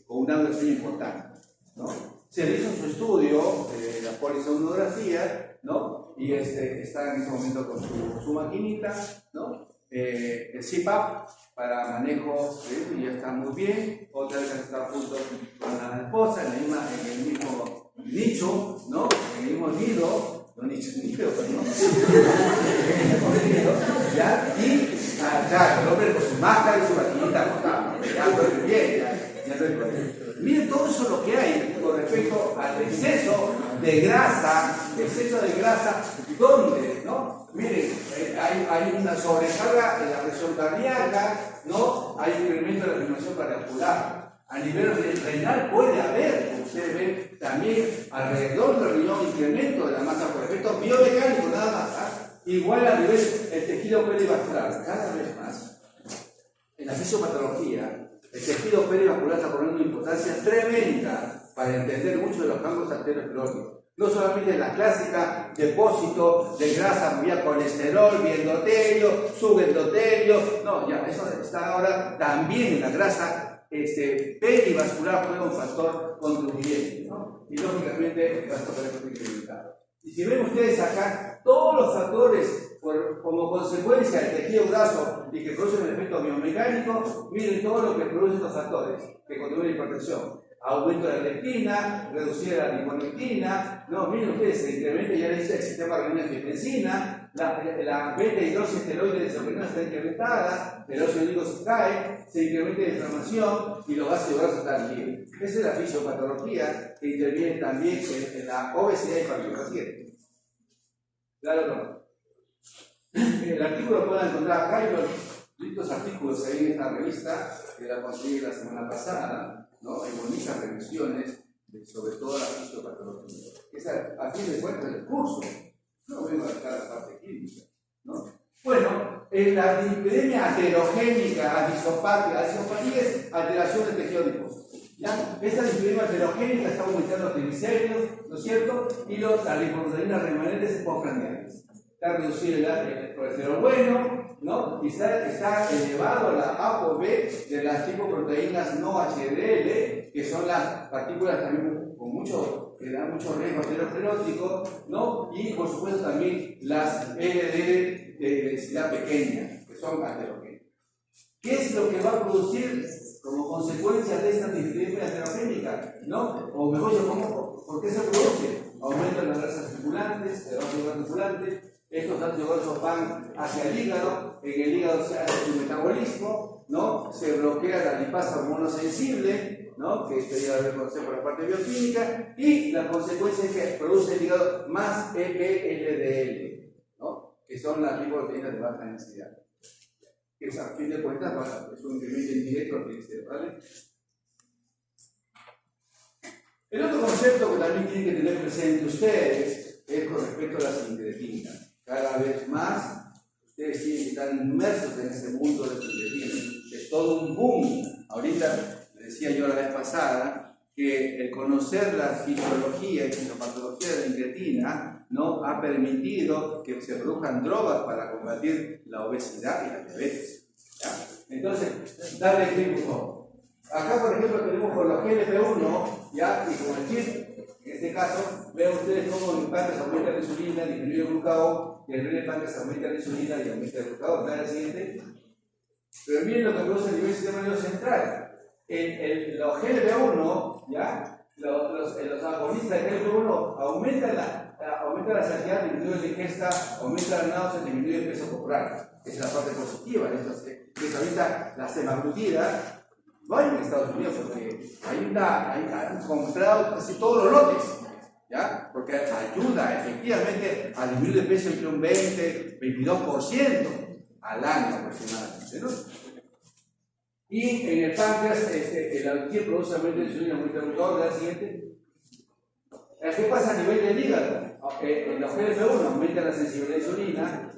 con un apnea del sueño importante, ¿no? Se le hizo su estudio, la polisomnografía, ¿no? Y está en este momento con su maquinita, ¿no? El CPAP para manejo, y ya está muy bien. Otra vez está junto con la esposa en el mismo nicho, ¿no? En el mismo nido, no nicho, nido, pero no. En el mismo nido, ¿ya? Y, claro, el hombre con su máscara y su maquinita, ya duerme bien, ya duerme bien. Miren todo eso lo que hay con respecto al exceso de grasa, ¿dónde? ¿No? Miren, hay una sobrecarga en la presión cardíaca, ¿no? Hay incremento de la filmación cardiovascular. A nivel renal puede haber, como ustedes ven, también alrededor del riñón incremento de la masa por efecto biomecánico, nada más, ¿ah? Igual a nivel el tejido perivascular, cada vez más. En la fisiopatología, el tejido perivascular está poniendo una importancia tremenda para entender mucho de los cambios arterioscleróticos. No solamente la clásica depósito de grasa vía colesterol, vía endotelio, subendotelio, no, ya, eso está ahora también en la grasa perivascular fue un factor contribuyente, ¿no? Y lógicamente el gasto cardíaco incrementado. Y si ven ustedes acá, todos los factores como consecuencia del tejido graso y que producen un efecto biomecánico, miren todo lo que producen estos factores que contribuyen a la hipertensión. Aumento de la leptina, reducir la lipolectina, no, miren ustedes, se incrementa, ya les dice, el sistema renal de angiotensina, la beta hidroxiesteroide de sobrina está incrementada, el óxido nítrico se cae, se incrementa la inflamación y los ácidos grasos están bien. Esa es la fisiopatología que interviene también en la obesidad y cardiopatía. Claro o no. El artículo lo pueden encontrar acá, hay los artículos ahí en esta revista que la conseguí la semana pasada, ¿no? Hay bonitas revisiones sobre toda la fisiopatología. A fin de cuentas el curso, no vengo a dejar la parte clínica, ¿no? Bueno, en la lipidemia aterogénica, adisopatía es alteración del tejido adiposo. ¿Ya? Esta lipidemia aterogénica está aumentando los triglicéridos, ¿no es cierto? Y las lipoproteínas remanentes postprandiales. Está reducido el colesterol bueno, ¿no? Y está elevado la ApoB de las lipoproteínas no HDL, que son las partículas también que dan mucho riesgo aterosclerótico, ¿no? Y por supuesto también las LDL de densidad pequeña, que son aterogénicas. ¿Qué es lo que va a producir como consecuencia de esta lipidemia aterogénica? ¿No? O mejor dicho, ¿por qué se produce? Aumento de las grasas circulantes, el óxido circulante. Estos ácidos grasos van hacia el hígado, en el hígado se hace su metabolismo, ¿no? Se bloquea la lipasa hormonosensible, ¿no? Que esto ya lo conocer por la parte bioquímica, y la consecuencia es que produce el hígado más EPLDL, ¿no? Que son las lipoproteínas de baja densidad. Que a fin de cuentas es un incremento indirecto al triglicéridos, ¿vale? El otro concepto que también tienen que tener presente ustedes es con respecto a la sincretina. Cada vez más ustedes tienen que estar inmersos en ese mundo de sincretina. Es todo un boom. Ahorita decía yo la vez pasada que el conocer la fisiología y fisiopatología de la incretina, ¿no? Ha permitido que se produzcan drogas para combatir la obesidad y la diabetes, ¿ya? Entonces, darle clic por favor. Acá, por ejemplo, tenemos con los GLP-1, ¿ya? Y con el chip. En este caso, vean ustedes cómo el páncreas aumenta la insulina, disminuye el glucagón, y el páncreas aumenta la insulina y aumenta el glucagón. ¿Vean el siguiente? Pero miren lo que produce a nivel del sistema nervioso central. Los GLP-1, ¿ya? Los agonistas de GLP-1 aumentan la saciedad, disminuye la ingesta, aumenta la náusea, disminuye el peso corporal. Esa es la parte positiva de esto. Que ahorita la semaglutida no hay en Estados Unidos, porque han comprado casi todos los lotes, ¿ya? Porque ayuda efectivamente a disminuir el peso entre un 20-22% al año aproximadamente, ¿no? Y en el páncreas, el alquiler produce aumento de insulina muy interruptor. ¿La siguiente? ¿Qué pasa a nivel del hígado? Los GLP-1 aumentan la sensibilidad a la insulina,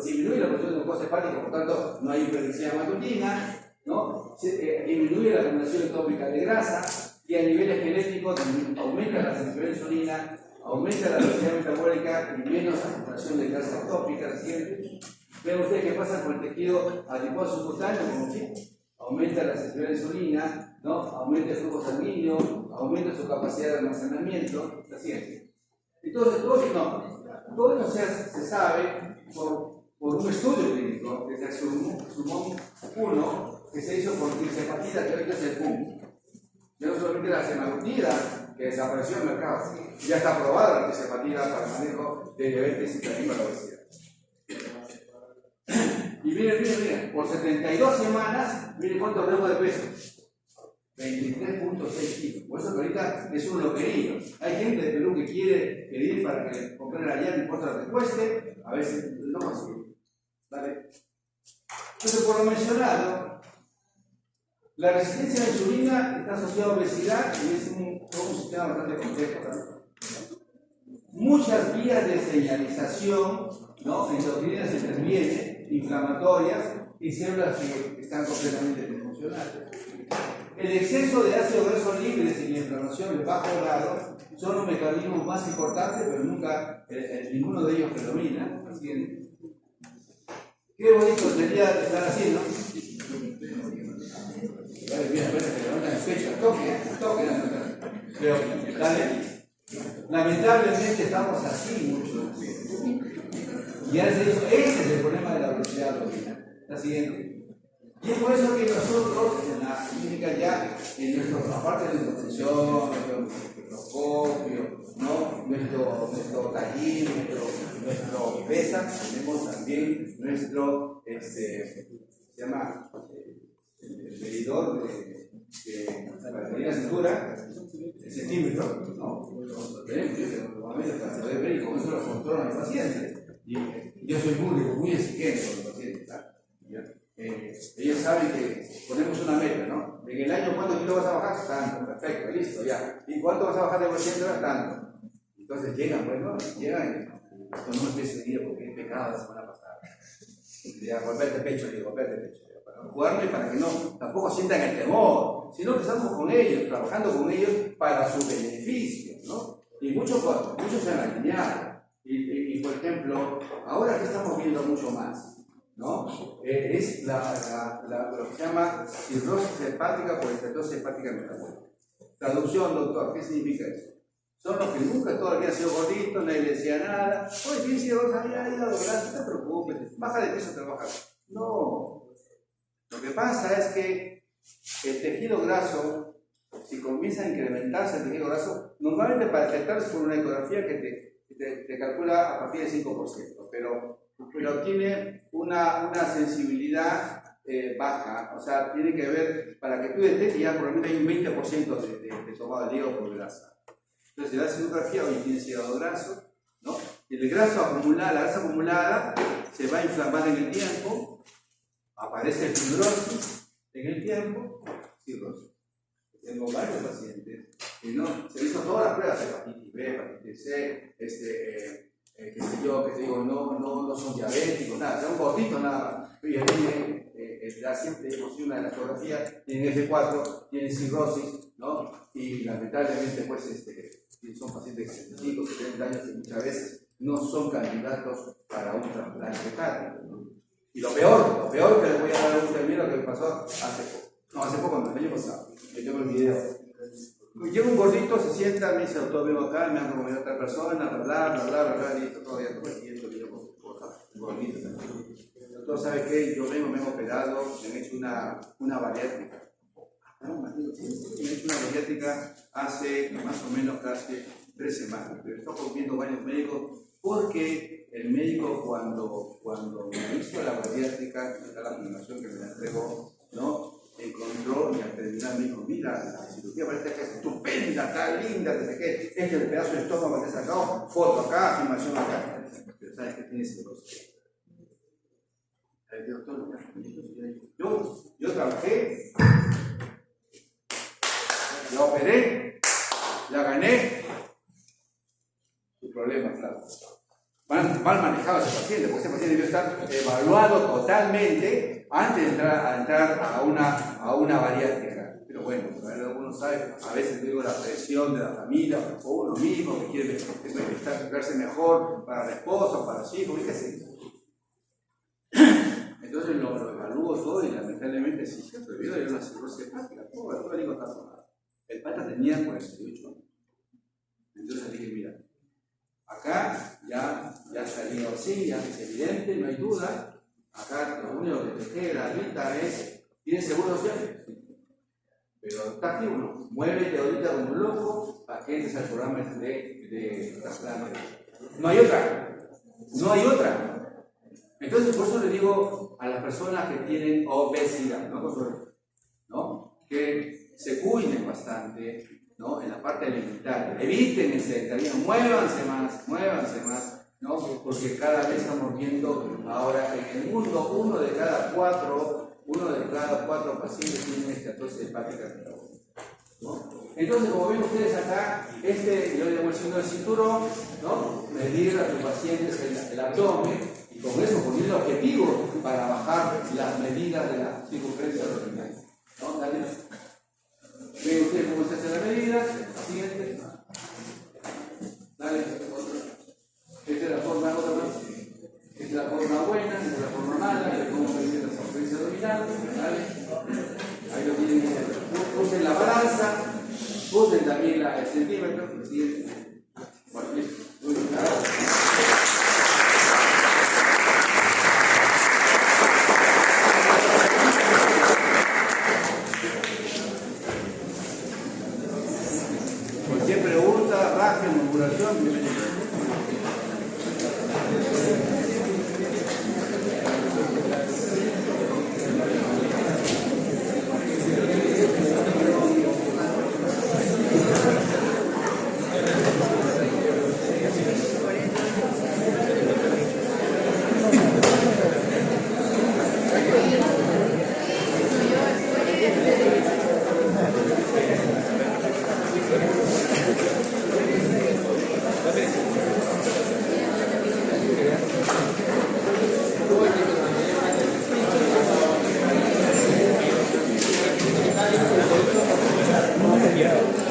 disminuye la producción de glucosa hepática, por tanto no hay hiperglicemia matutina, ¿no? Disminuye la acumulación ectópica de grasa, y a niveles genéticos aumenta la sensibilidad a la insulina, aumenta la velocidad metabólica y menos acumulación de grasa ectópica. ¿Siguiente? Vean ustedes qué pasa con el tejido adiposo subcutáneo, como que aumenta la sensibilidad a la insulina, ¿no? Aumenta el flujo sanguíneo, aumenta su capacidad de almacenamiento. La siguiente. Entonces, todo esto se sabe por un estudio clínico que se sumó uno que se hizo por tirzepatida, que ahorita es el PUM. Ya no solamente la semaglutida, que desapareció del mercado, ya está aprobada la tirzepatida para el manejo de diabetes y también para la obesidad. Y miren, por 72 semanas, miren cuánto perdemos de peso. 23.6 kilos. Por eso que ahorita es un loquerío. Hay gente de Perú que quiere pedir para que le compren allá, no importa lo que cueste, a veces no consigue. ¿Vale? Entonces, por lo mencionado, la resistencia a la insulina está asociada a obesidad y es un sistema bastante complejo, ¿no? Muchas vías de señalización, ¿no? Endocrinas intervienen, inflamatorias y células que están completamente disfuncionales. El exceso de ácidos grasos libres y la inflamación de bajo grado son los mecanismos más importantes, pero nunca ninguno de ellos predomina. ¿Entienden? Qué bonito sería estar haciendo. Mira, que levantan el pecho, toque, pero, dale. Lamentablemente estamos así mucho. Y ya les digo, ese es el problema de la obesidad abdominal. La siguiente. Y es por eso que nosotros en la clínica ya, en aparte de nutrición, nuestro microscopio, ¿no? nuestro taller, nuestro pesa, tenemos también nuestro, se llama el medidor para medir la cintura, el centímetro, ¿no? Lo tenemos normalmente para poder ver y con eso lo controlan los pacientes. Y yo soy público, muy exigente con los pacientes, ellos saben que ponemos una meta, ¿no? En el año, ¿cuántos kilos vas a bajar? Tanto, perfecto, listo, ya. ¿Y cuánto vas a bajar de porcentaje? Tanto. Entonces llegan, pues, ¿no? Llegan, esto no es ese día porque es pecado la semana pasada. Ya, golpeate el pecho, para no jugarme, para que no, tampoco sientan el temor, sino que estamos con ellos, trabajando con ellos para su beneficio, ¿no? Y muchos se han alineado. Y por ejemplo, ahora que estamos viendo mucho más, ¿no? Es lo que se llama cirrosis hepática por esteatosis hepática metabólica. Traducción, doctor, ¿qué significa eso? Son los que nunca todavía han sido gorditos, nadie le decía nada. Oye, tienes cirrosis, hígado graso, no te preocupes, baja de peso, trabaja. No. Lo que pasa es que el tejido graso, si comienza a incrementarse el tejido graso, normalmente para detectarse por una ecografía que te calcula a partir del 5%, pero tiene una sensibilidad baja, o sea, tiene que ver, para que tú detectes ya por lo menos hay un 20% de tomado de hígado por grasa. Entonces, si le das ecografía, hoy tienes hígado graso, ¿no? Y el graso acumulado, la grasa acumulada, se va a inflamar en el tiempo, aparece fibrosis en el tiempo, cirrosis. Tengo varios pacientes que no, se hizo todas las pruebas, hepatitis B, hepatitis C, qué sé yo, que te digo, no son diabéticos, nada, son gorditos nada más. Y ahí tienen, ya siempre hemos una de las fotografías, tienen F4, tienen cirrosis, ¿no? Y lamentablemente, pues, son pacientes de 65, 70 años y muchas veces no son candidatos para un trasplante hepático, ¿no? Y lo peor que les voy a dar un término que me pasó hace poco, no, el año pasado, yo tengo el video. Llega un gordito, se sienta, me dice, doctor, vengo acá, me han recomendado a otra persona, bla, listo, todavía todo el tiempo, gordito también. Doctor, ¿sabe qué? Yo me he operado, me han hecho una bariátrica. Me han hecho una bariátrica hace más o menos casi 3 semanas, pero estoy viendo varios médicos porque el médico cuando me hizo la bariátrica, está la filmación que me la entregó, ¿no? Encontró y al terminar me dijo, mira, la cirugía parece que es estupenda, está linda, desde que este es el pedazo de estómago que te he sacado, foto acá, filmación acá. Pero ¿sabes qué tiene cirrosis? Yo trabajé, la operé, la gané. Su problema, claro. Mal manejado ese paciente, porque ese paciente debe estar evaluado totalmente antes de entrar a una bariátrica. Pero bueno, uno sabe, a veces digo la presión de la familia o uno mismo que quiere verse mejor para la esposa, para los hijos, qué sé yo. Entonces lo evalúo todo y lamentablemente sí se atrevió a ir a una cirrosis hepática. Todo el hijo está tomado. El pata tenía 48 años. Entonces dije, mira, acá ya salió así, ya es evidente, no hay duda. Acá lo único que te queda ahorita es, ¿tienes seguro social? Pero está activo, ¿no? Muévete ahorita como un loco para que entres al programa de trasplante. No hay otra. Entonces, por eso le digo a las personas que tienen obesidad, ¿no? Que se cuiden bastante, ¿no? En la parte alimentaria. Eviten el sedentarismo, muévanse más, ¿no? Porque cada vez estamos viendo ahora en el mundo uno de cada cuatro pacientes tiene esteatosis hepática metabólica, ¿no? Entonces, como ven ustedes acá, yo le voy haciendo el cinturón, ¿no? Medir a tus pacientes el abdomen y con eso poner el objetivo para bajar las medidas de la circunferencia abdominal, ¿no? Dale. Ven ustedes cómo se hace la medida. Siguiente. Dale. Esta es la forma, otra más. Esta es la forma buena, esta es la forma mala, de cómo medir la circunferencia abdominal. Dale. Ahí lo tienen. avanza, usen también el centímetro. ¿Sí? Bueno, listo. Muy bien. Cualquier pregunta, raje, murmuración, bienvenido. Yeah.